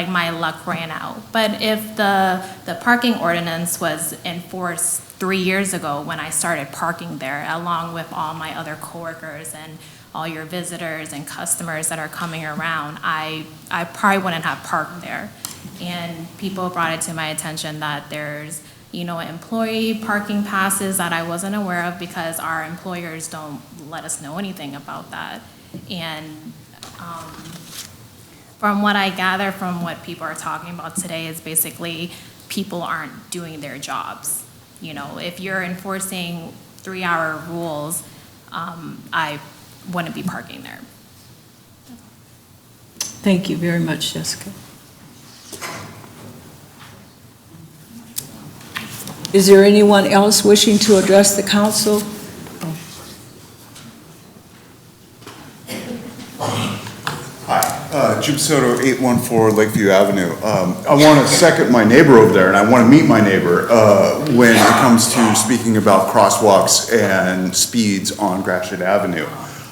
S13: my luck ran out. But if the parking ordinance was enforced 3 years ago when I started parking there, along with all my other coworkers and all your visitors and customers that are coming around, I probably wouldn't have parked there. And people brought it to my attention that there's, employee parking passes that I wasn't aware of, because our employers don't let us know anything about that. And from what I gather from what people are talking about today is basically people aren't doing their jobs. If you're enforcing 3-hour rules, I wouldn't be parking there.
S1: Thank you very much, Jessica. Is there anyone else wishing to address the council?
S14: Jim Soto, 814 Lakeview Avenue. I want to second my neighbor over there, and I want to meet my neighbor when it comes to speaking about crosswalks and speeds on Gratiot Avenue.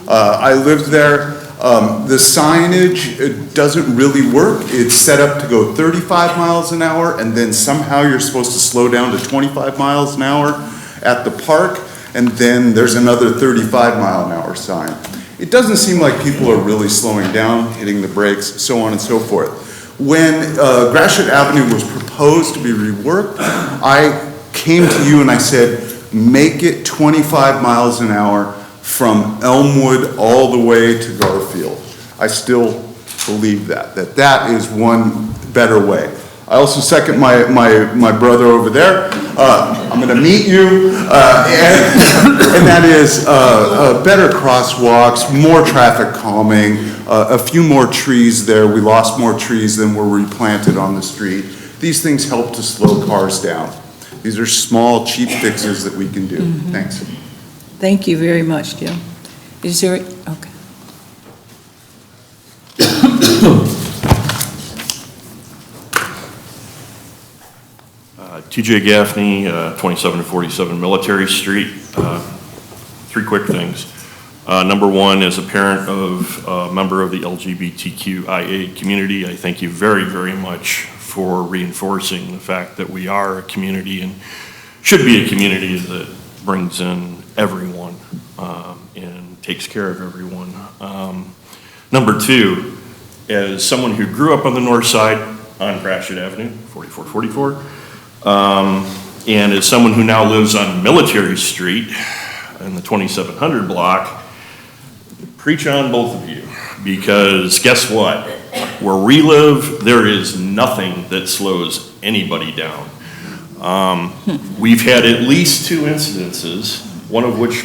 S14: I lived there. The signage doesn't really work. It's set up to go 35 miles an hour, and then somehow you're supposed to slow down to 25 miles an hour at the park, and then there's another 35-mile-an-hour sign. It doesn't seem like people are really slowing down, hitting the brakes, so on and so forth. When Gratiot Avenue was proposed to be reworked, I came to you and I said, make it 25 miles an hour from Elmwood all the way to Garfield. I still believe that is one better way. I also second my brother over there. I'm going to meet you, and that is better crosswalks, more traffic calming, a few more trees there. We lost more trees than were replanted on the street. These things help to slow cars down. These are small, cheap fixes that we can do. Thanks.
S1: Thank you very much, Jim. Is there, okay.
S15: TJ Gaffney, 2747 Military Street. 3 quick things. Number one, as a parent of a member of the LGBTQIA community, I thank you very, very much for reinforcing the fact that we are a community and should be a community that brings in everyone and takes care of everyone. Number two, as someone who grew up on the north side on Gratiot Avenue, 4444, and as someone who now lives on Military Street in the 2700 block, preach on both of you, because guess what? Where we live, there is nothing that slows anybody down. We've had at least 2 incidences, one of which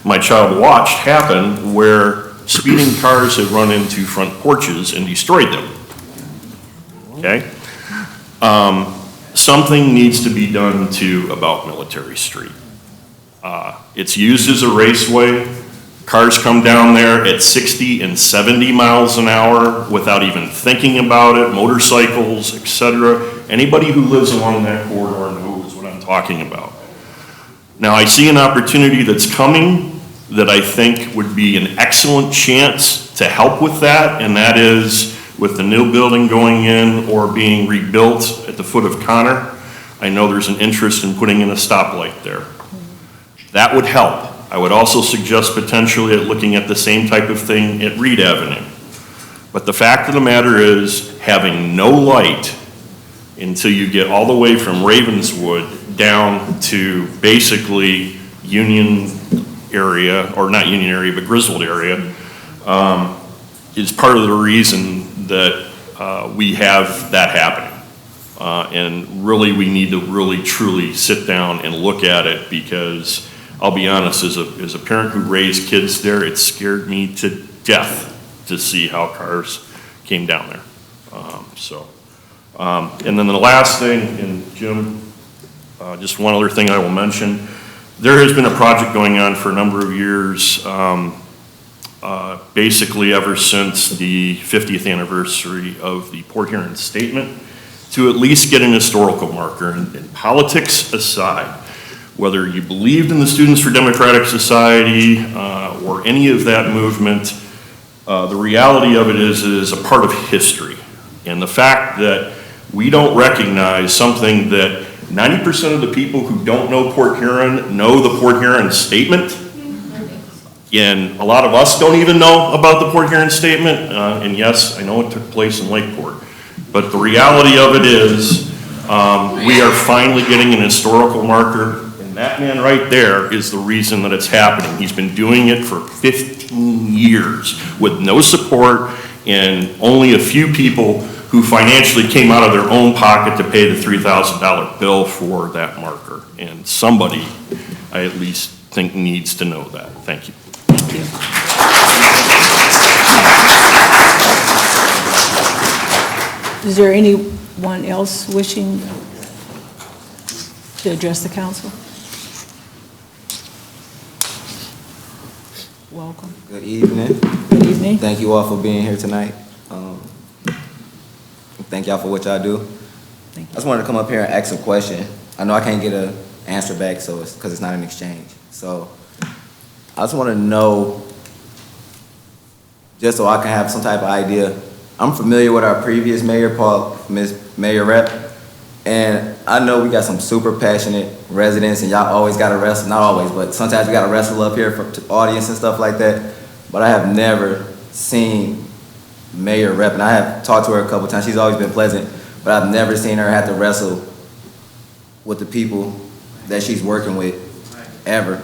S15: my child watched happen, where speeding cars have run into front porches and destroyed them. Okay? Something needs to be done too about Military Street. It's used as a raceway. Cars come down there at 60 and 70 miles an hour without even thinking about it, motorcycles, etc. Anybody who lives along that corridor knows what I'm talking about. Now, I see an opportunity that's coming that I think would be an excellent chance to help with that, and that is with the new building going in or being rebuilt at the foot of Connor. I know there's an interest in putting in a stoplight there. That would help. I would also suggest potentially looking at the same type of thing at Reed Avenue. But the fact of the matter is, having no light until you get all the way from Ravenswood down to basically Union area, or not Union area, but Griswold area, is part of the reason that we have that happening. And really, we need to really truly sit down and look at it, because I'll be honest, as a parent who raised kids there, it scared me to death to see how cars came down there. And then the last thing, and Jim, just one other thing I will mention, there has been a project going on for a number of years, basically ever since the 50th anniversary of the Port Huron Statement, to at least get an historical marker. And politics aside, whether you believed in the Students for Democratic Society or any of that movement, the reality of it is a part of history. And the fact that we don't recognize something that 90% of the people who don't know Port Huron know the Port Huron Statement, and a lot of us don't even know about the Port Huron Statement, and yes, I know it took place in Lakeport, but the reality of it is we are finally getting an historical marker, and that man right there is the reason that it's happening. He's been doing it for 15 years with no support, and only a few people who financially came out of their own pocket to pay the $3,000 bill for that marker. And somebody, I at least think, needs to know that. Thank you.
S1: Thank you. Is there anyone else wishing to address the council? Welcome.
S16: Good evening.
S1: Good evening.
S16: Thank you all for being here tonight. Thank y'all for what y'all do. I just wanted to come up here and ask a question. I know I can't get an answer back, so it's because it's not an exchange. So I just want to know, just so I can have some type of idea. I'm familiar with our previous mayor, Mayor Rep, and I know we got some super passionate residents, and y'all always got to wrestle, not always, but sometimes we got to wrestle up here for the audience and stuff like that. But I have never seen Mayor Rep, and I have talked to her a couple times. She's always been pleasant, but I've never seen her have to wrestle with the people that she's working with, ever.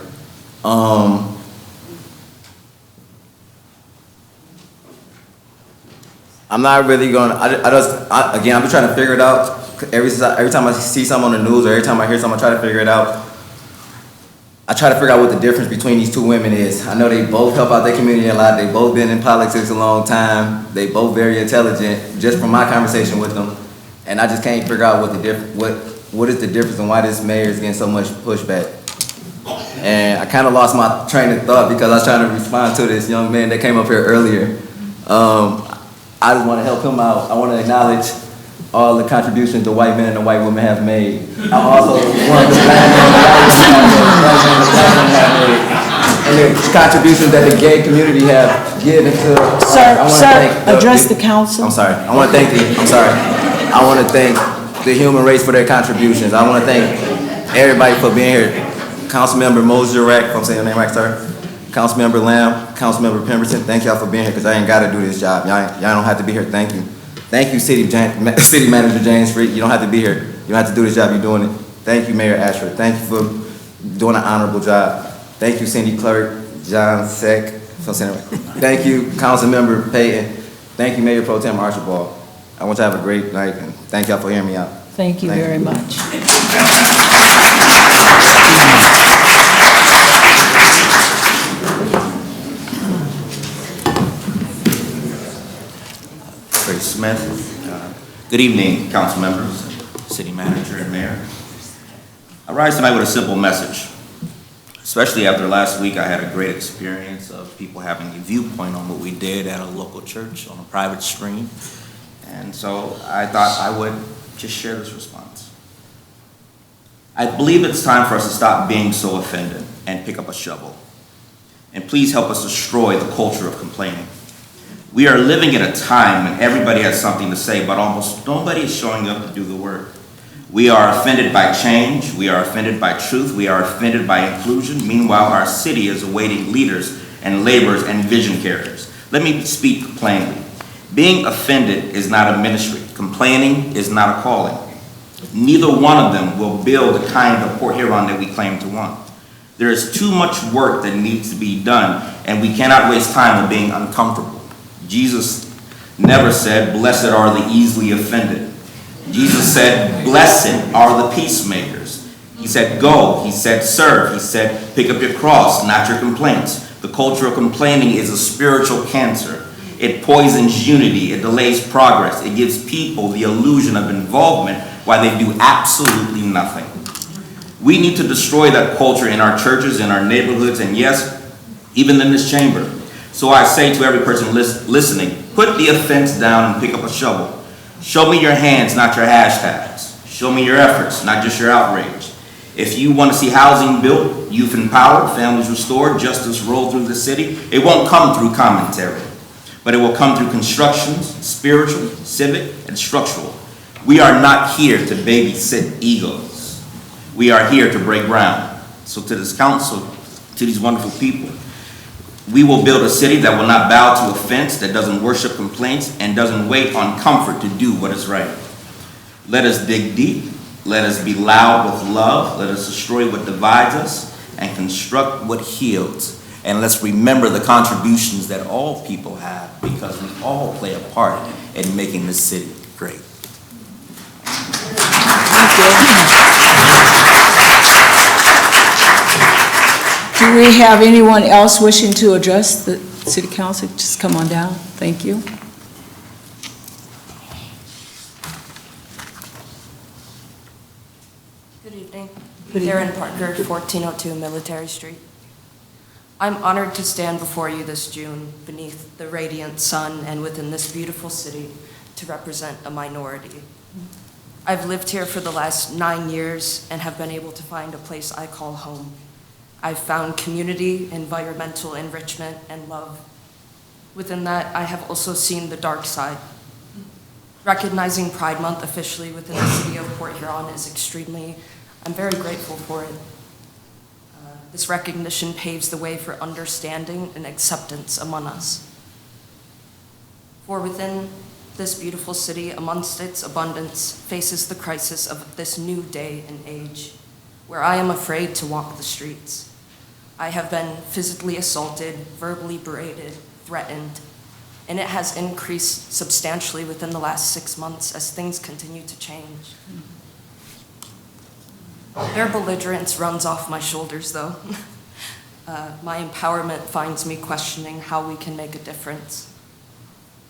S16: I'm not really going to, again, I'm just trying to figure it out. Every time I see something on the news or every time I hear something, I try to figure it out. I try to figure out what the difference between these two women is. I know they both help out their community a lot. They both been in politics a long time. They both very intelligent, just from my conversation with them. And I just can't figure out what is the difference and why this mayor is getting so much pushback. And I kind of lost my train of thought because I was trying to respond to this young man that came up here earlier. I just want to help him out. I want to acknowledge all the contributions the white men and the white women have made. I also want the black men and the white women have made. And the contributions that the gay community have given to.
S1: Sir, address the council.
S16: I'm sorry. I want to thank the human race for their contributions. I want to thank everybody for being here. Councilmember Mosierek, if I'm saying your name right, sir. Councilmember Lamb, Councilmember Pemberton, thank y'all for being here because I ain't got to do this job. Y'all don't have to be here. Thank you. Thank you, City Manager James Freed. You don't have to be here. You don't have to do this job. You're doing it. Thank you, Mayor Ashford. Thank you for doing an honorable job. Thank you, Cindy Clerk, John Seck. Thank you, Councilmember Payton. Thank you, Mayor Pro Tem Archibald. I want you to have a great night, and thank y'all for hearing me out.
S1: Thank you very much.
S17: Smith. Good evening, council members, city manager, and mayor. I rise tonight with a simple message. Especially after last week, I had a great experience of people having a viewpoint on what we did at a local church on a private stream. And so I thought I would just share this response. I believe it's time for us to stop being so offended and pick up a shovel. And please help us destroy the culture of complaining. We are living in a time when everybody has something to say, but almost nobody is showing up to do the work. We are offended by change. We are offended by truth. We are offended by inclusion. Meanwhile, our city is awaiting leaders and laborers and vision carriers. Let me speak plainly. Being offended is not a ministry. Complaining is not a calling. Neither one of them will build the kind of Port Huron that we claim to want. There is too much work that needs to be done, and we cannot waste time on being uncomfortable. Jesus never said, "Blessed are the easily offended." Jesus said, "Blessed are the peacemakers." He said, "Go." He said, "Serve." He said, "Pick up your cross, not your complaints." The culture of complaining is a spiritual cancer. It poisons unity. It delays progress. It gives people the illusion of involvement while they do absolutely nothing. We need to destroy that culture in our churches, in our neighborhoods, and yes, even in this chamber. So I say to every person listening, put the offense down and pick up a shovel. Show me your hands, not your hashtags. Show me your efforts, not just your outrage. If you want to see housing built, youth empowered, families restored, justice roll through the city, it won't come through commentary, but it will come through constructions, spiritual, civic, and structural. We are not here to babysit egos. We are here to break ground. So to this council, to these wonderful people, we will build a city that will not bow to offense, that doesn't worship complaints, and doesn't wait on comfort to do what is right. Let us dig deep. Let us be loud with love. Let us destroy what divides us and construct what heals. And let's remember the contributions that all people have, because we all play a part in making this city great.
S1: Do we have anyone else wishing to address the city council? Just come on down. Thank you.
S18: Good evening.
S1: Good evening.
S18: Darren Parker, 1402 Military Street. I'm honored to stand before you this June beneath the radiant sun and within this beautiful city to represent a minority. I've lived here for the last 9 years and have been able to find a place I call home. I've found community, environmental enrichment, and love. Within that, I have also seen the dark side. Recognizing Pride Month officially within the city of Port Huron is I'm very grateful for it. This recognition paves the way for understanding and acceptance among us. For within this beautiful city, amongst its abundance, faces the crisis of this new day and age, where I am afraid to walk the streets. I have been physically assaulted, verbally berated, threatened, and it has increased substantially within the last 6 months as things continue to change. Their belligerence runs off my shoulders, though. My empowerment finds me questioning how we can make a difference.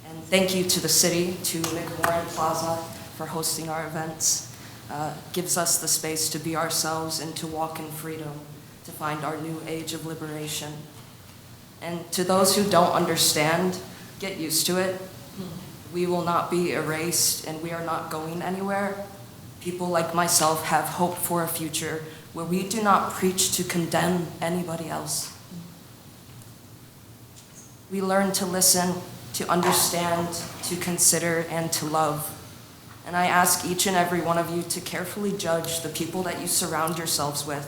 S18: And thank you to the city, to McMorran Plaza for hosting our events. Gives us the space to be ourselves and to walk in freedom, to find our new age of liberation. And to those who don't understand, get used to it. We will not be erased, and we are not going anywhere. People like myself have hope for a future where we do not preach to condemn anybody else. We learn to listen, to understand, to consider, and to love. And I ask each and every one of you to carefully judge the people that you surround yourselves with.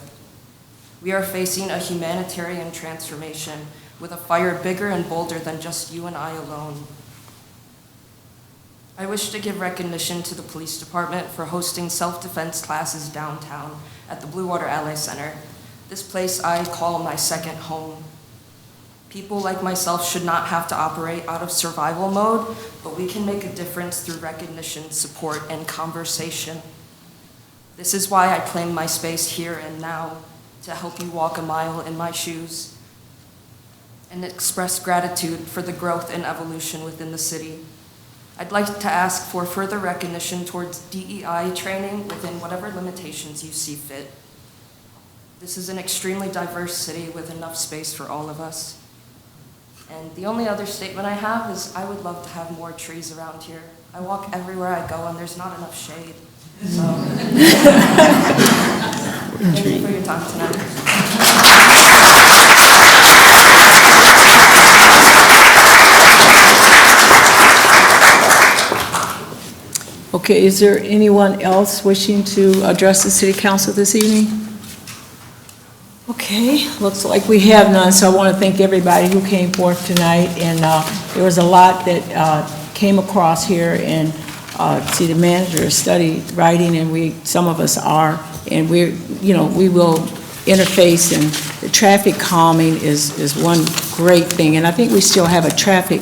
S18: We are facing a humanitarian transformation with a fire bigger and bolder than just you and I alone. I wish to give recognition to the police department for hosting self-defense classes downtown at the Blue Water Alley Center. This place I call my second home. People like myself should not have to operate out of survival mode, but we can make a difference through recognition, support, and conversation. This is why I claim my space here and now, to help you walk a mile in my shoes and express gratitude for the growth and evolution within the city. I'd like to ask for further recognition towards DEI training within whatever limitations you see fit. This is an extremely diverse city with enough space for all of us. And the only other statement I have is I would love to have more trees around here. I walk everywhere I go and there's not enough shade. So, thank you for your time tonight.
S1: Okay, is there anyone else wishing to address the city council this evening? Okay, looks like we have none, so I want to thank everybody who came forth tonight, and there was a lot that came across here and see, the manager studied writing, and some of us are, and we will interface, and the traffic calming is one great thing. And I think we still have a traffic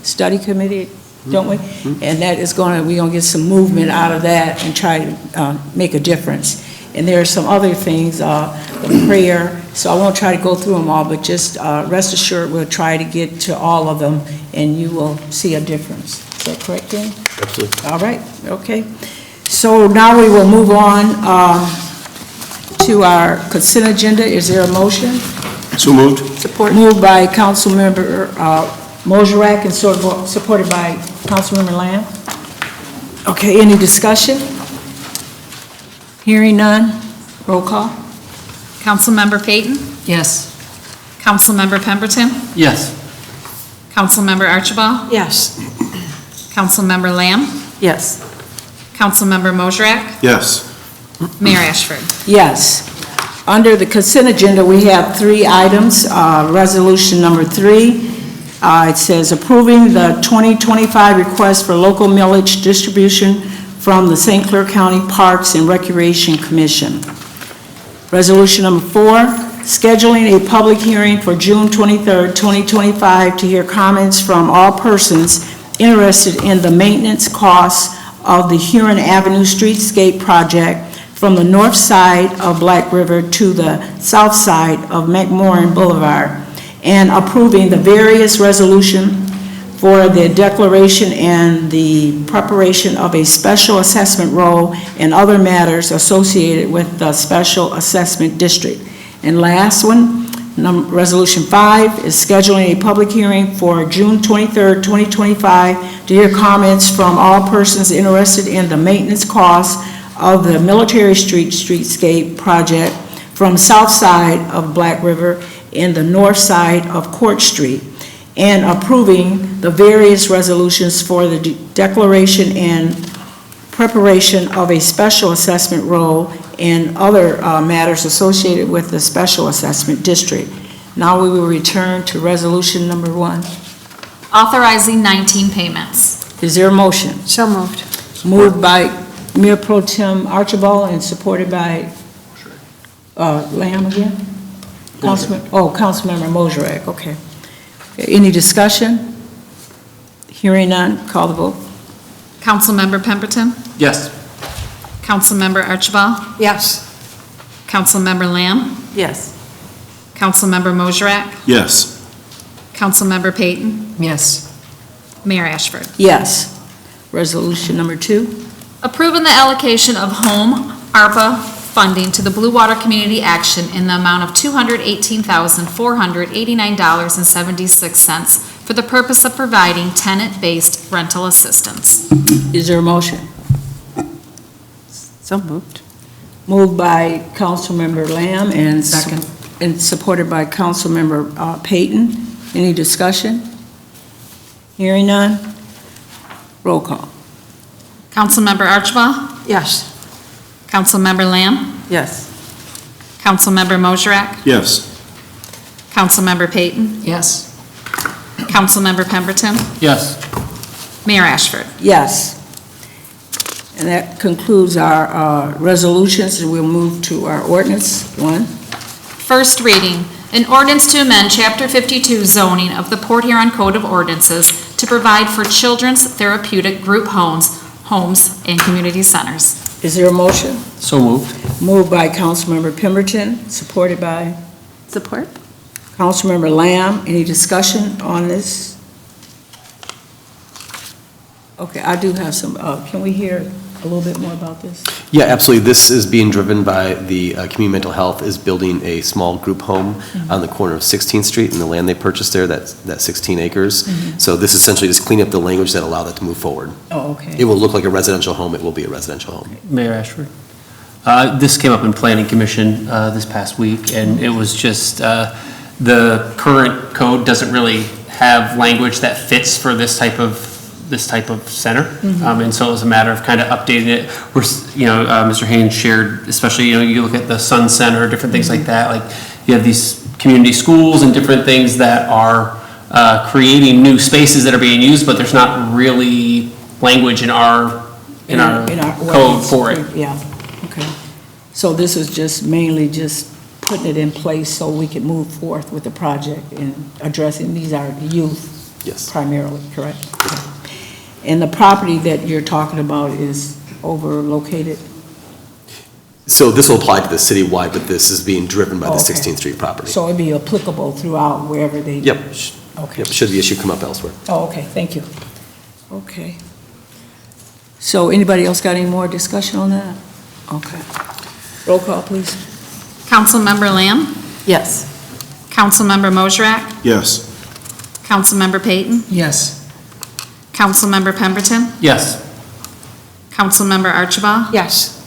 S1: study committee, don't we? And that is we're going to get some movement out of that and try to make a difference. And there are some other things, the prayer, so I won't try to go through them all, but just rest assured we'll try to get to all of them, and you will see a difference. Is that correct, Dan?
S6: Absolutely.
S1: All right, okay. So now we will move on to our consent agenda. Is there a motion?
S6: So moved.
S1: Support. Moved by Councilmember Mosrak and supported by Councilmember Lamb. Okay, any discussion? Hearing none, roll call.
S3: Councilmember Peyton?
S2: Yes.
S3: Councilmember Pemberton?
S2: Yes.
S3: Councilmember Archibald?
S2: Yes.
S3: Councilmember Lamb?
S2: Yes.
S3: Councilmember Mosrak?
S15: Yes.
S3: Mayor Ashford?
S1: Yes. Under the consent agenda, we have 3 items. Resolution number 3, it says approving the 2025 request for local millage distribution from the St. Clair County Parks and Recreation Commission. Resolution number 4, scheduling a public hearing for June 23rd, 2025 to hear comments from all persons interested in the maintenance costs of the Huron Avenue Streetscape project from the north side of Black River to the south side of McMorran Boulevard, and approving the various resolution for the declaration and the preparation of a special assessment roll and other matters associated with the special assessment district. And last one, Resolution 5 is scheduling a public hearing for June 23rd, 2025 to hear comments from all persons interested in the maintenance costs of the Military Street Streetscape project from south side of Black River and the north side of Court Street, and approving the various resolutions for the declaration and preparation of a special assessment roll and other matters associated with the special assessment district. Now we will return to resolution number 1.
S3: Authorizing 19 payments.
S1: Is there a motion?
S2: So moved.
S1: Moved by Mayor Pro Tem Archibald and supported by Lamb again? Councilmember Mosrak, okay. Any discussion? Hearing none, call the vote.
S3: Councilmember Pemberton?
S2: Yes.
S3: Councilmember Archibald?
S2: Yes.
S3: Councilmember Lamb?
S2: Yes.
S3: Councilmember Mosrak?
S15: Yes.
S3: Councilmember Peyton?
S2: Yes.
S3: Mayor Ashford?
S1: Yes. Resolution number 2.
S3: Approving the allocation of home ARPA funding to the Blue Water Community Action in the amount of $218,489.76 for the purpose of providing tenant-based rental assistance.
S1: Is there a motion?
S2: So moved.
S1: Moved by Councilmember Lamb and
S2: Second.
S1: and supported by Councilmember Peyton. Any discussion? Hearing none, roll call.
S3: Councilmember Archibald?
S2: Yes.
S3: Councilmember Lamb?
S2: Yes.
S3: Councilmember Mosrak?
S15: Yes.
S3: Councilmember Peyton?
S2: Yes.
S3: Councilmember Pemberton?
S2: Yes.
S3: Mayor Ashford?
S1: Yes. And that concludes our resolutions, and we'll move to our ordinance 1.
S3: First reading, an ordinance to amend Chapter 52 zoning of the Port Huron Code of Ordinances to provide for children's therapeutic group homes and community centers.
S1: Is there a motion?
S2: So moved.
S1: Moved by Councilmember Pemberton, supported by
S2: Support?
S1: Councilmember Lamb. Any discussion on this? Okay, I do have some, can we hear a little bit more about this?
S6: Yeah, absolutely. This is being driven by the Community Mental Health is building a small group home on the corner of 16th Street, and the land they purchased there, that 16 acres. So this essentially just clean up the language that allow that to move forward.
S1: Oh, okay.
S6: It will look like a residential home. It will be a residential home.
S19: Mayor Ashford. This came up in Planning Commission this past week, and it was just, the current code doesn't really have language that fits for this type of center. And so it was a matter of kind of updating it. Mr. Haynes shared, especially, you look at the Sun Center, different things like that. Like you have these community schools and different things that are creating new spaces that are being used, but there's not really language in our code for it.
S1: Yeah, okay. So this is just mainly just putting it in place so we can move forth with the project and addressing, these are youth
S6: Yes.
S1: primarily, correct? And the property that you're talking about is located?
S6: So this will apply to the citywide, but this is being driven by the
S1: Okay.
S6: 16th Street property.
S1: So it'd be applicable throughout wherever they?
S6: Yep.
S1: Okay.
S6: Yep, should the issue come up elsewhere.
S1: Oh, okay, thank you. Okay. So anybody else got any more discussion on that? Okay. Roll call, please.
S3: Councilmember Lamb?
S2: Yes.
S3: Councilmember Mosrak?
S7: Yes.
S3: Councilmember Peyton?
S2: Yes.
S3: Councilmember Pemberton?
S19: Yes.
S3: Councilmember Archibald?
S2: Yes.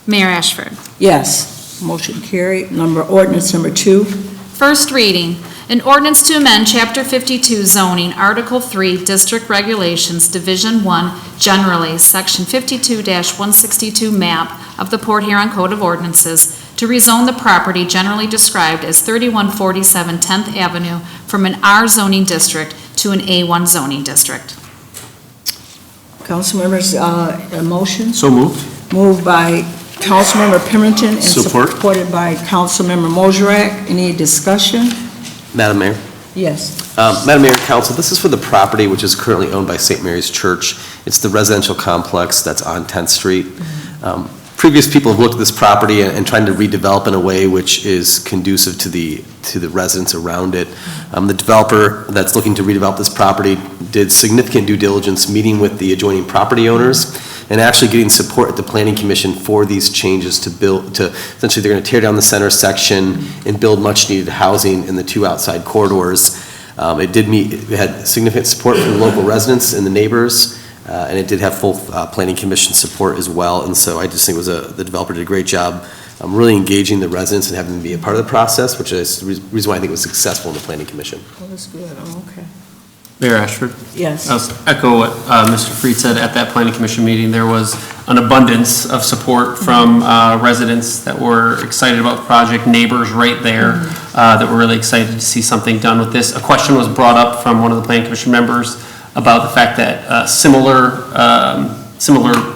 S3: Mayor Ashford?
S1: Yes, motion carried. Ordinance number 2.
S3: First reading, an ordinance to amend Chapter 52 zoning, Article 3, District Regulations, Division 1, generally, Section 52-162 map of the Port Huron Code of Ordinances to rezone the property generally described as 3147 10th Avenue from an R zoning district to an A1 zoning district.
S1: Council members, a motion?
S19: So moved.
S1: Moved by Councilmember Pemberton and
S6: Support.
S1: supported by Councilmember Mosrak. Any discussion?
S6: Madam Mayor?
S1: Yes.
S6: Madam Mayor and Council, this is for the property which is currently owned by St. Mary's Church. It's the residential complex that's on 10th Street. Previous people have looked at this property and trying to redevelop in a way which is conducive to the residents around it. The developer that's looking to redevelop this property did significant due diligence, meeting with the adjoining property owners, and actually getting support at the Planning Commission for these changes essentially they're going to tear down the center section and build much-needed housing in the 2 outside corridors. It had significant support from the local residents and the neighbors, and it did have full Planning Commission support as well, and so I just think the developer did a great job really engaging the residents and having them be a part of the process, which is the reason why I think it was successful in the Planning Commission.
S1: Oh, that's good, okay.
S19: Mayor Ashford?
S1: Yes.
S19: I'll echo what Mr. Freed said at that Planning Commission meeting. There was an abundance of support from residents that were excited about the project, neighbors right there that were really excited to see something done with this. A question was brought up from one of the Planning Commission members about the fact that similar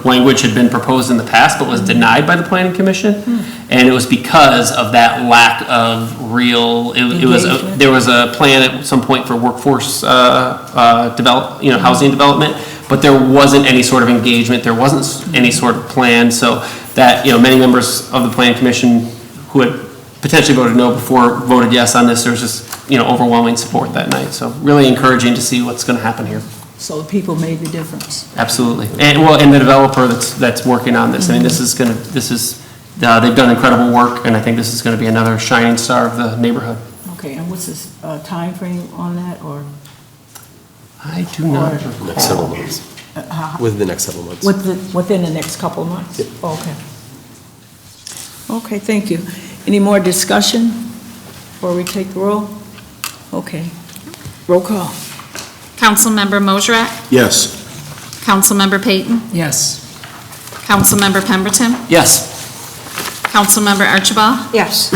S19: language had been proposed in the past but was denied by the Planning Commission. And it was because of that lack of real, there was a plan at some point for workforce housing development, but there wasn't any sort of engagement, there wasn't any sort of plan, so that, many members of the Planning Commission who had potentially voted no before voted yes on this. There was just, overwhelming support that night. So really encouraging to see what's going to happen here.
S1: So the people made the difference.
S19: Absolutely. And the developer that's working on this. I mean, they've done incredible work, and I think this is going to be another shining star of the neighborhood.
S1: Okay, and what's this time frame on that, or?
S19: I do not.
S6: Next several months. Within the next several months.
S1: Within the next couple of months?
S6: Yep.
S1: Okay. Okay, thank you. Any more discussion before we take the roll? Okay. Roll call.
S3: Councilmember Mosrak?
S7: Yes.
S3: Councilmember Peyton?
S2: Yes.
S3: Councilmember Pemberton?
S19: Yes.
S3: Councilmember Archibald?
S2: Yes.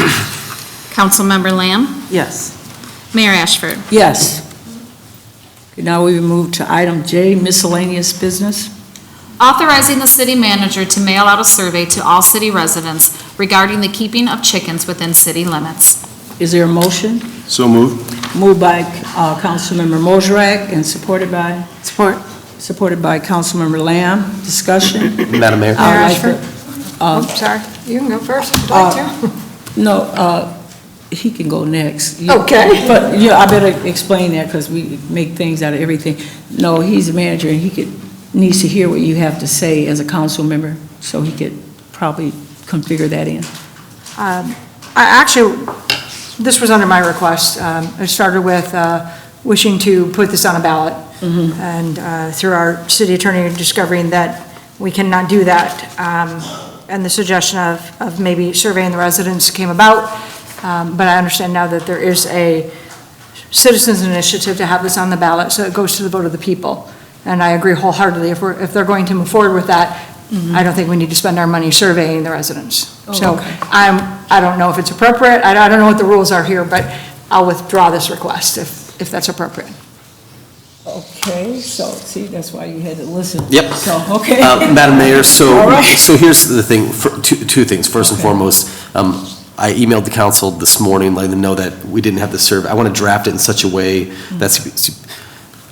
S3: Councilmember Lamb?
S2: Yes.
S3: Mayor Ashford?
S1: Yes. Okay, now we move to item J, miscellaneous business.
S3: Authorizing the city manager to mail out a survey to all city residents regarding the keeping of chickens within city limits.
S1: Is there a motion?
S7: So moved.
S1: Moved by Councilmember Mosrak and supported by? Supported by Councilmember Lamb. Discussion?
S6: Madam Mayor?
S2: Sorry, you can go first if you'd like to.
S1: No, he can go next.
S2: Okay.
S1: But I better explain that because we make things out of everything. No, he's a manager and he needs to hear what you have to say as a council member, so he could probably configure that in.
S20: This was under my request. It started with wishing to put this on a ballot. And through our city attorney discovering that we cannot do that. And the suggestion of maybe surveying the residents came about. But I understand now that there is a citizens initiative to have this on the ballot, so it goes to the vote of the people. And I agree wholeheartedly. If they're going to move forward with that, I don't think we need to spend our money surveying the residents. So I don't know if it's appropriate. I don't know what the rules are here, but I'll withdraw this request if if that's appropriate.
S1: Okay, so, see, that's why you had to listen.
S6: Yep.
S1: So, okay.
S6: Madam Mayor,
S1: All right.
S6: so here's the thing, two things. First and foremost, I emailed the council this morning, letting them know that we didn't have the survey. I want to draft it in such a way that's,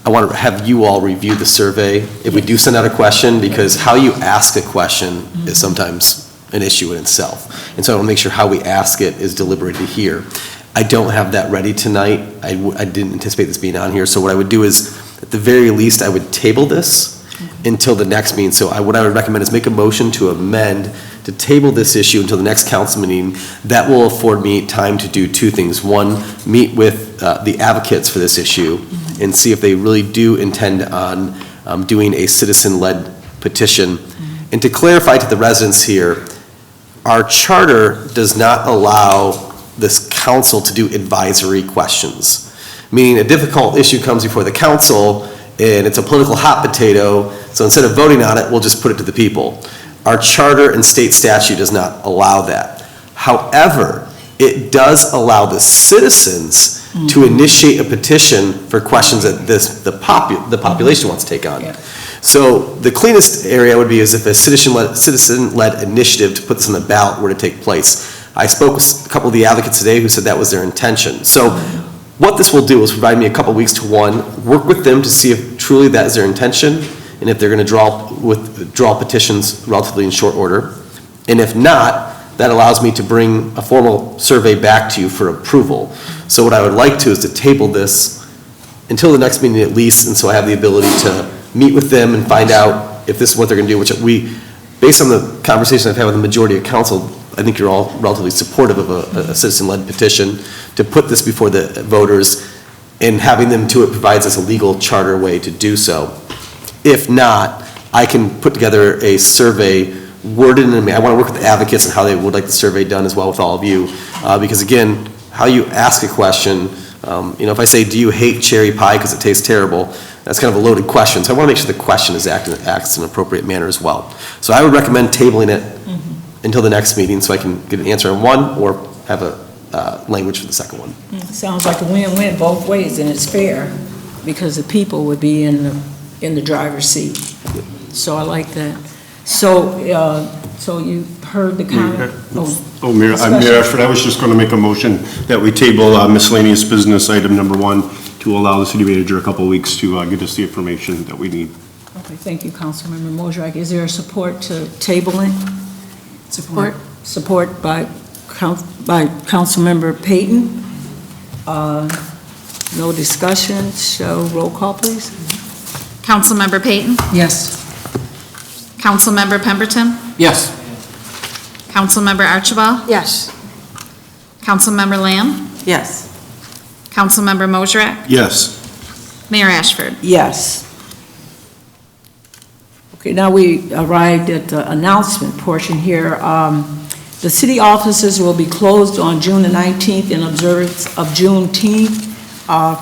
S6: I want to have you all review the survey if we do send out a question, because how you ask a question is sometimes an issue in itself. And so I want to make sure how we ask it is deliberated here. I don't have that ready tonight. I didn't anticipate this being on here. So what I would do is, at the very least, I would table this until the next meeting. So what I would recommend is make a motion to amend, to table this issue until the next council meeting. That will afford me time to do two things. One, meet with the advocates for this issue and see if they really do intend on doing a citizen-led petition. And to clarify to the residents here, our charter does not allow this council to do advisory questions. Meaning a difficult issue comes before the council and it's a political hot potato, so instead of voting on it, we'll just put it to the people. Our charter and state statute does not allow that. However, it does allow the citizens to initiate a petition for questions that the population wants to take on.
S1: Yeah.
S6: So the cleanest area would be is if a citizen-led initiative to put this on the ballot were to take place. I spoke with a couple of the advocates today who said that was their intention. So what this will do is provide me a couple weeks to work with them to see if truly that is their intention, and if they're going to withdraw petitions relatively in short order. And if not, that allows me to bring a formal survey back to you for approval. So what I would like to is to table this until the next meeting at least, and so I have the ability to meet with them and find out if this is what they're going to do, which based on the conversation I've had with the majority of council, I think you're all relatively supportive of a citizen-led petition to put this before the voters, and having them do it provides us a legal charter way to do so. If not, I can put together a survey worded in, I want to work with the advocates on how they would like the survey done as well with all of you, because again, how you ask a question, if I say, do you hate cherry pie because it tastes terrible, that's kind of a loaded question, so I want to make sure the question is acts in an appropriate manner as well. So I would recommend tabling it until the next meeting so I can get an answer on one or have a language for the second one.
S1: Sounds like a win-win both ways, and it's fair, because the people would be in the driver's seat. So I like that. So you heard the comment?
S21: Mayor Ashford, I was just going to make a motion that we table miscellaneous business item number 1 to allow the city manager a couple of weeks to get us the information that we need.
S1: Okay, thank you, Councilmember Mosrach. Is there support to tabling? Support. Support by Councilmember Payton. No discussion, so roll call, please.
S3: Councilmember Payton?
S1: Yes.
S3: Councilmember Pemberton?
S19: Yes.
S3: Councilmember Archibald?
S20: Yes.
S3: Councilmember Lamb?
S2: Yes.
S3: Councilmember Mosrach?
S21: Yes.
S3: Mayor Ashford?
S1: Yes. Okay, now we arrived at the announcement portion here. The city offices will be closed on June the 19th in observance of Juneteenth.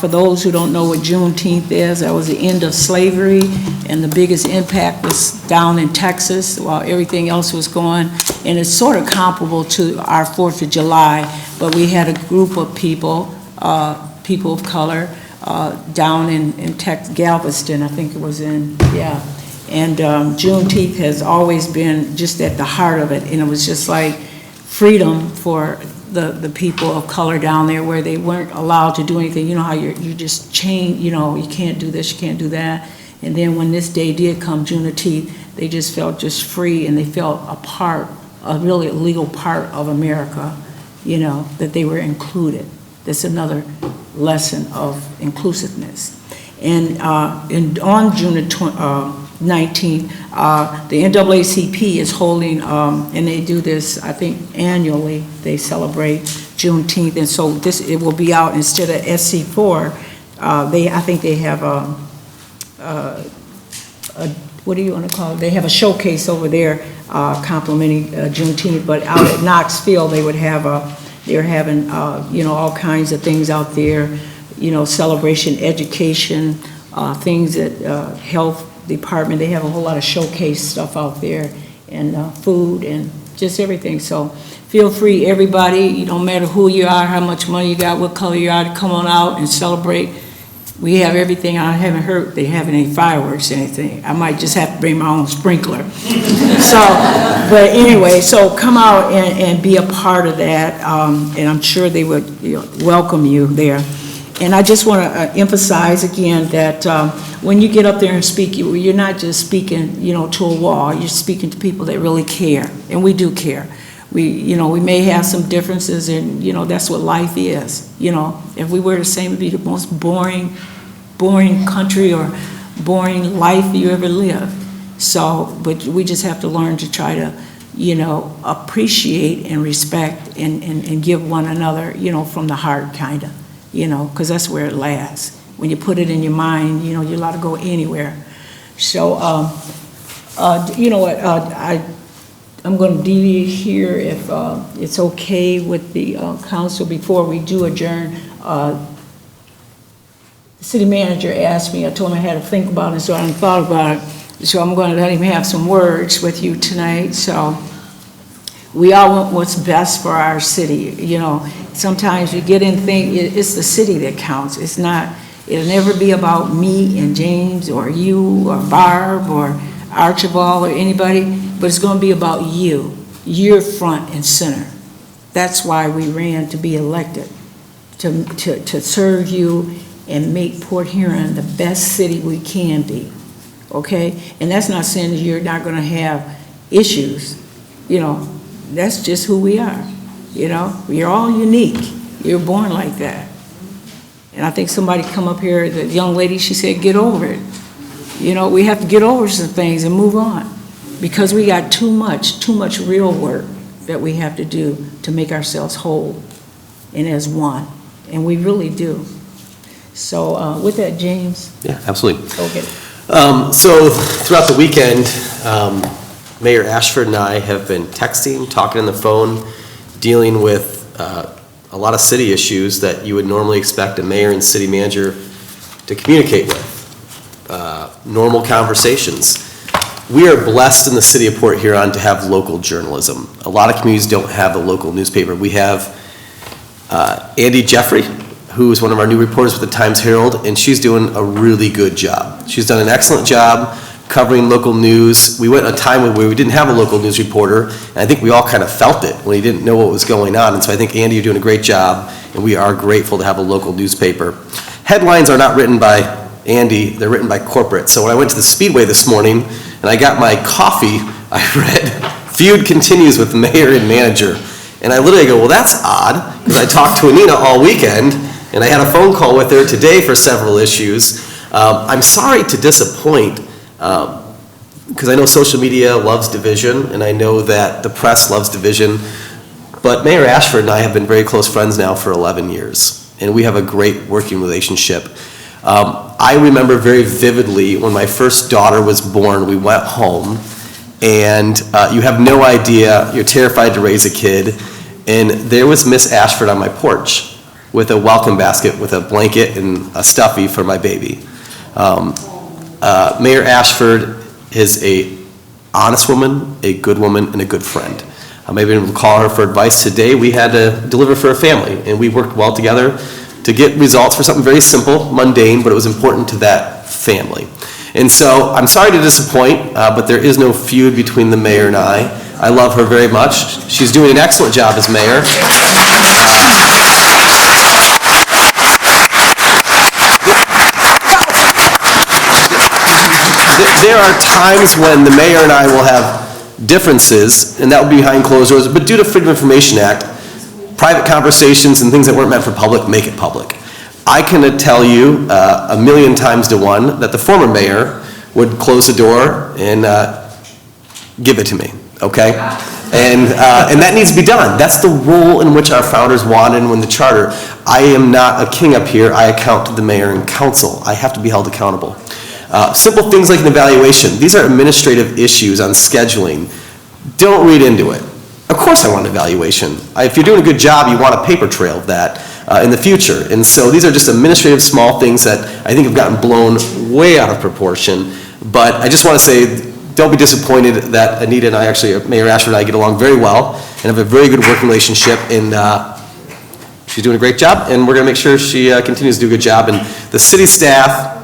S1: For those who don't know what Juneteenth is, that was the end of slavery, and the biggest impact was down in Texas while everything else was going. And it's sort of comparable to our 4th of July, but we had a group of people, people of color, down in Galveston, I think it was in, yeah. And Juneteenth has always been just at the heart of it, and it was just like freedom for the people of color down there, where they weren't allowed to do anything. You know how you just chain, you can't do this, you can't do that. And then when this day did come, Juneteenth, they just felt just free, and they felt a really legal part of America, that they were included. That's another lesson of inclusiveness. And on June 19th, the NAACP is holding, and they do this, I think, annually. They celebrate Juneteenth, and so it will be out instead of SC4. I think they have what do you want to call it? They have a showcase over there complimenting Juneteenth, but out at Knoxville they would have they're having all kinds of things out there, celebration, education, things that health department, they have a whole lot of showcase stuff out there, and food and just everything. So feel free, everybody, no matter who you are, how much money you got, what color you are, to come on out and celebrate We have everything. I haven't heard they have any fireworks or anything. I might just have to bring my own sprinkler. So, but anyway, so come out and be a part of that, and I'm sure they would welcome you there. And I just want to emphasize again that when you get up there and speak, you're not just speaking, to a wall. You're speaking to people that really care, and we do care. We may have some differences, and that's what life is. If we were the same, it'd be the most boring country or boring life you ever lived. So, but we just have to learn to try to, appreciate and respect and give one another, from the heart, kind of. Because that's where it lasts. When you put it in your mind, you're allowed to go anywhere. So, you know what, I'm going to deviate here if it's okay with the council before we do adjourn. The city manager asked me, I told him I had to think about it, so I hadn't thought about it. So I'm going to let him have some words with you tonight. So we all want what's best for our city. Sometimes you get in things, it's the city that counts. It's not, it'll never be about me and James or you or Barb or Archibald or anybody, but it's going to be about you. You're front and center. That's why we ran to be elected, to serve you and make Port Huron the best city we can be, okay? And that's not saying that you're not going to have issues. That's just who we are. We're all unique. You're born like that. And I think somebody come up here, the young lady, she said, get over it. We have to get over some things and move on, because we got too much real work that we have to do to make ourselves whole and as one, and we really do. So with that, James?
S6: Yeah, absolutely.
S1: Okay.
S6: So throughout the weekend, Mayor Ashford and I have been texting, talking on the phone, dealing with a lot of city issues that you would normally expect a mayor and city manager to communicate with. Normal conversations. We are blessed in the city of Port Huron to have local journalism. A lot of communities don't have a local newspaper. We have Andy Jeffrey, who is one of our new reporters with the Times-Herald, and she's doing a really good job. She's done an excellent job covering local news. We went a time where we didn't have a local news reporter, and I think we all kind of felt it when he didn't know what was going on. And so I think, Andy, you're doing a great job, and we are grateful to have a local newspaper. Headlines are not written by Andy, they're written by corporate. So when I went to the Speedway this morning and I got my coffee, I read, "Feud continues with mayor and manager." And I literally go, well, that's odd, because I talked to Anina all weekend, and I had a phone call with her today for several issues. I'm sorry to disappoint, because I know social media loves division, and I know that the press loves division, but Mayor Ashford and I have been very close friends now for 11 years, and we have a great working relationship. I remember very vividly when my first daughter was born, we went home, and you have no idea, you're terrified to raise a kid, and there was Miss Ashford on my porch with a welcome basket with a blanket and a stuffy for my baby. Mayor Ashford is a honest woman, a good woman, and a good friend. I may have been able to call her for advice today. We had to deliver for a family, and we worked well together to get results for something very simple, mundane, but it was important to that family. And so I'm sorry to disappoint, but there is no feud between the mayor and I. I love her very much. She's doing an excellent job as mayor. There are times when the mayor and I will have differences, and that will be behind closed doors, but due to Freedom of Information Act, private conversations and things that weren't meant for public make it public. I can tell you 1,000,000 times to one that the former mayor would close the door and give it to me, okay? And that needs to be done. That's the role in which our founders wanted in the charter. I am not a king up here. I account to the mayor and council. I have to be held accountable. Simple things like an evaluation. These are administrative issues on scheduling. Don't read into it. Of course I want an evaluation. If you're doing a good job, you want a paper trail of that in the future. And so these are just administrative small things that I think have gotten blown way out of proportion. But I just want to say, don't be disappointed that Anita and I, actually, Mayor Ashford and I, get along very well and have a very good working relationship. And she's doing a great job, and we're going to make sure she continues to do a good job. And the city staff,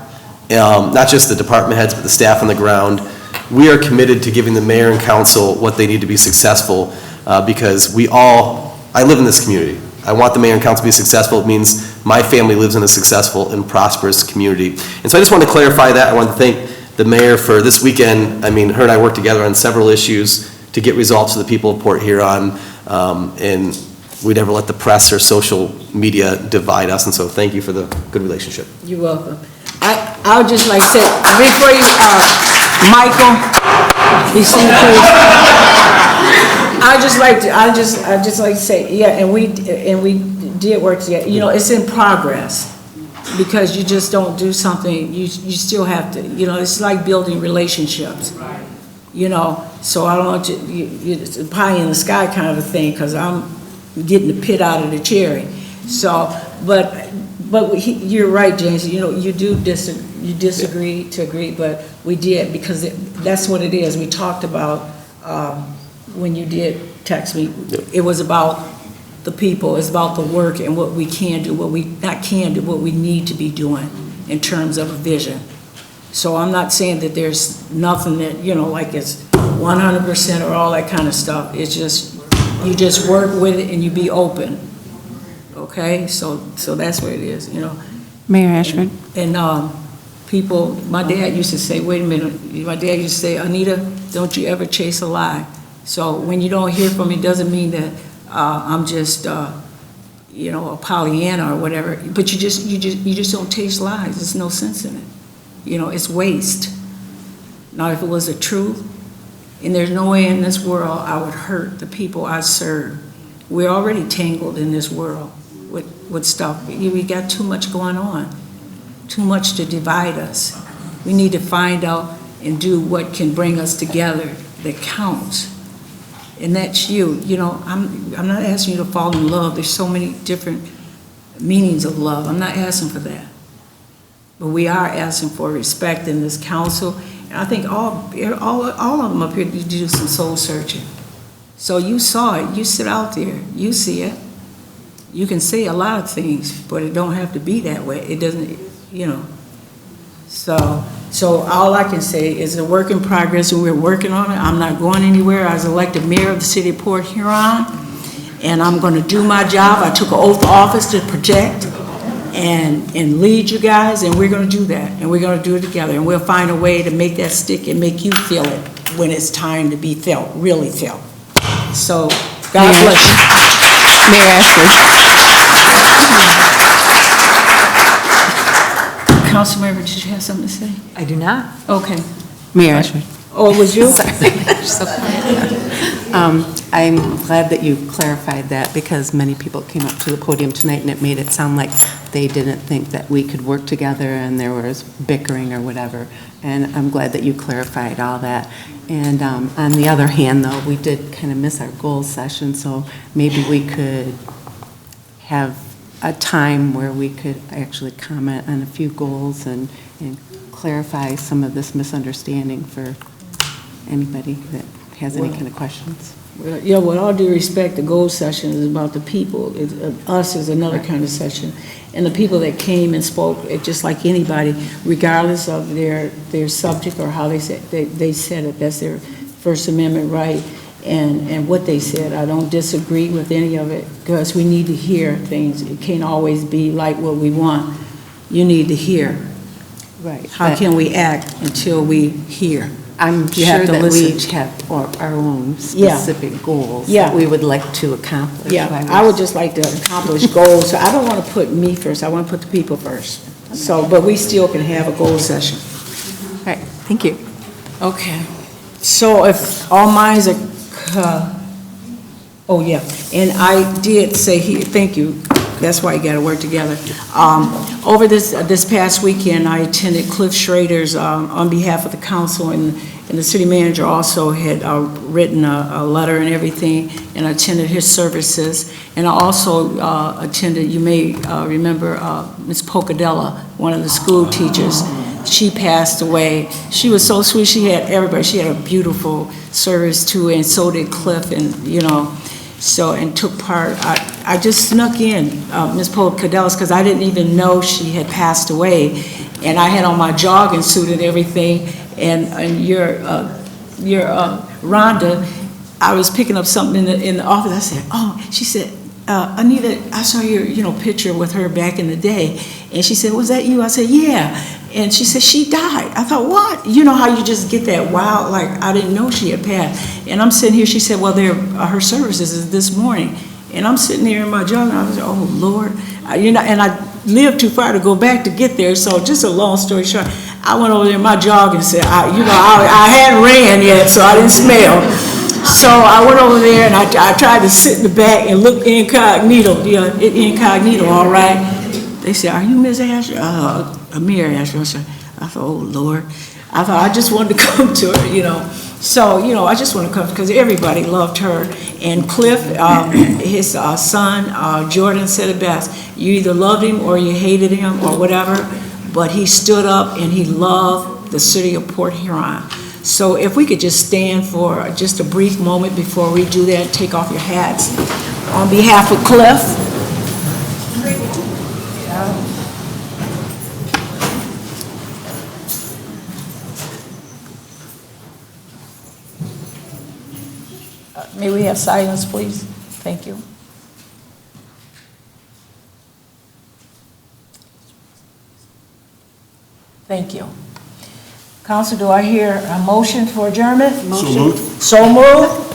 S6: not just the department heads, but the staff on the ground, we are committed to giving the mayor and council what they need to be successful, because I live in this community. I want the mayor and council to be successful. It means my family lives in a successful and prosperous community. And so I just wanted to clarify that. I want to thank the mayor for this weekend. I mean, her and I worked together on several issues to get results for the people of Port Huron, and we never let the press or social media divide us, and so thank you for the good relationship.
S1: You're welcome. I would just like to say, before you, Michael, be seated, please. I just like to say, yeah, and we did work together. You know, it's in progress, because you just don't do something, you still have to, you know, it's like building relationships. You know, so I don't want it's a pie in the sky kind of a thing, because I'm getting the pit out of the cherry. So, but you're right, James, you know, you disagree to agree, but we did, because that's what it is. We talked about, when you did text me, it was about the people, it's about the work and what we can do, what we not can do, what we need to be doing in terms of a vision. So I'm not saying that there's nothing that, you know, like it's 100% or all that kind of stuff. It's just, you just work with it and you be open. Okay, so that's what it is, you know.
S2: Mayor Ashford.
S1: And people, my dad used to say, wait a minute, my dad used to say, Anita, don't you ever chase a lie. So when you don't hear from me, doesn't mean that I'm just, you know, a Pollyanna or whatever. But you just don't chase lies. There's no sense in it. You know, it's waste. Now, if it was the truth, and there's no way in this world I would hurt the people I serve. We're already tangled in this world with stuff. We got too much going on, too much to divide us. We need to find out and do what can bring us together that counts. And that's you. You know, I'm not asking you to fall in love. There's so many different meanings of love. I'm not asking for that. But we are asking for respect in this council. And I think all of them up here need to do some soul searching. So you saw it. You sit out there. You see it. You can say a lot of things, but it don't have to be that way. It doesn't, you know. So all I can say is a work in progress, and we're working on it. I'm not going anywhere. I was elected mayor of the city of Port Huron, and I'm going to do my job. I took an oath of office to protect and lead you guys, and we're going to do that, and we're going to do it together, and we'll find a way to make that stick and make you feel it when it's time to be felt, really felt. So, God bless you.
S2: Mayor Ashford.
S1: Councilmember, did you have something to say?
S20: I do not.
S1: Okay.
S2: Mayor Ashford.
S1: Oh, it was you?
S2: I'm glad that you clarified that, because many people came up to the podium tonight and it made it sound like they didn't think that we could work together and there was bickering or whatever. And I'm glad that you clarified all that. And on the other hand, though, we did kind of miss our goals session, so maybe we could have a time where we could actually comment on a few goals and clarify some of this misunderstanding for anybody that has any kind of questions.
S1: Well, yeah, with all due respect, the goal session is about the people. Us is another kind of session. And the people that came and spoke, just like anybody, regardless of their subject or how they said it, that's their First Amendment right. And what they said, I don't disagree with any of it, because we need to hear things. It can't always be like what we want. You need to hear.
S2: Right.
S1: How can we act until we hear?
S2: I'm sure that we each have our own specific goals that we would like to accomplish.
S1: Yeah, I would just like to accomplish goals. So I don't want to put me first. I want to put the people first. So, but we still can have a goal session.
S2: All right, thank you.
S1: Okay. So if all minds are, oh yeah, and I did say here, thank you. That's why you got to work together. Over this past weekend, I attended Cliff Schrader's on behalf of the council, and the city manager also had written a letter and everything, and I attended his services. And I also attended, you may remember, Ms. Pocadella, one of the school teachers. She passed away. She was so sweet. She had everybody. She had a beautiful service too, and so did Cliff, and you know. So, and took part. I just snuck in, Ms. Cadellas, because I didn't even know she had passed away. And I had on my jogging suit and everything, and your Rhonda, I was picking up something in the office. I said, oh, she said, Anita, I saw your, picture with her back in the day. And she said, was that you? I said, yeah. And she said, she died. I thought, what? You know how you just get that wow, like, I didn't know she had passed. And I'm sitting here, she said, well, her services is this morning. And I'm sitting there in my jogging, I was like, oh, Lord. And I lived too far to go back to get there, so just a long story short, I went over there in my jogging and said, I hadn't ran yet, so I didn't smell. So I went over there and I tried to sit in the back and look incognito, incognito, all right. They said, are you Miss Asher? Amir Asher. I thought, oh, Lord. I thought I just wanted to come to her, So, I just want to come because everybody loved her. And Cliff, his son, Jordan said it best. You either loved him or you hated him or whatever, but he stood up and he loved the city of Port Huron. So if we could just stand for just a brief moment before we do that, take off your hats. On behalf of Cliff. May we have silence, please? Thank you. Thank you. Council, do I hear a motion for adjournment?
S21: So moved.
S1: So moved.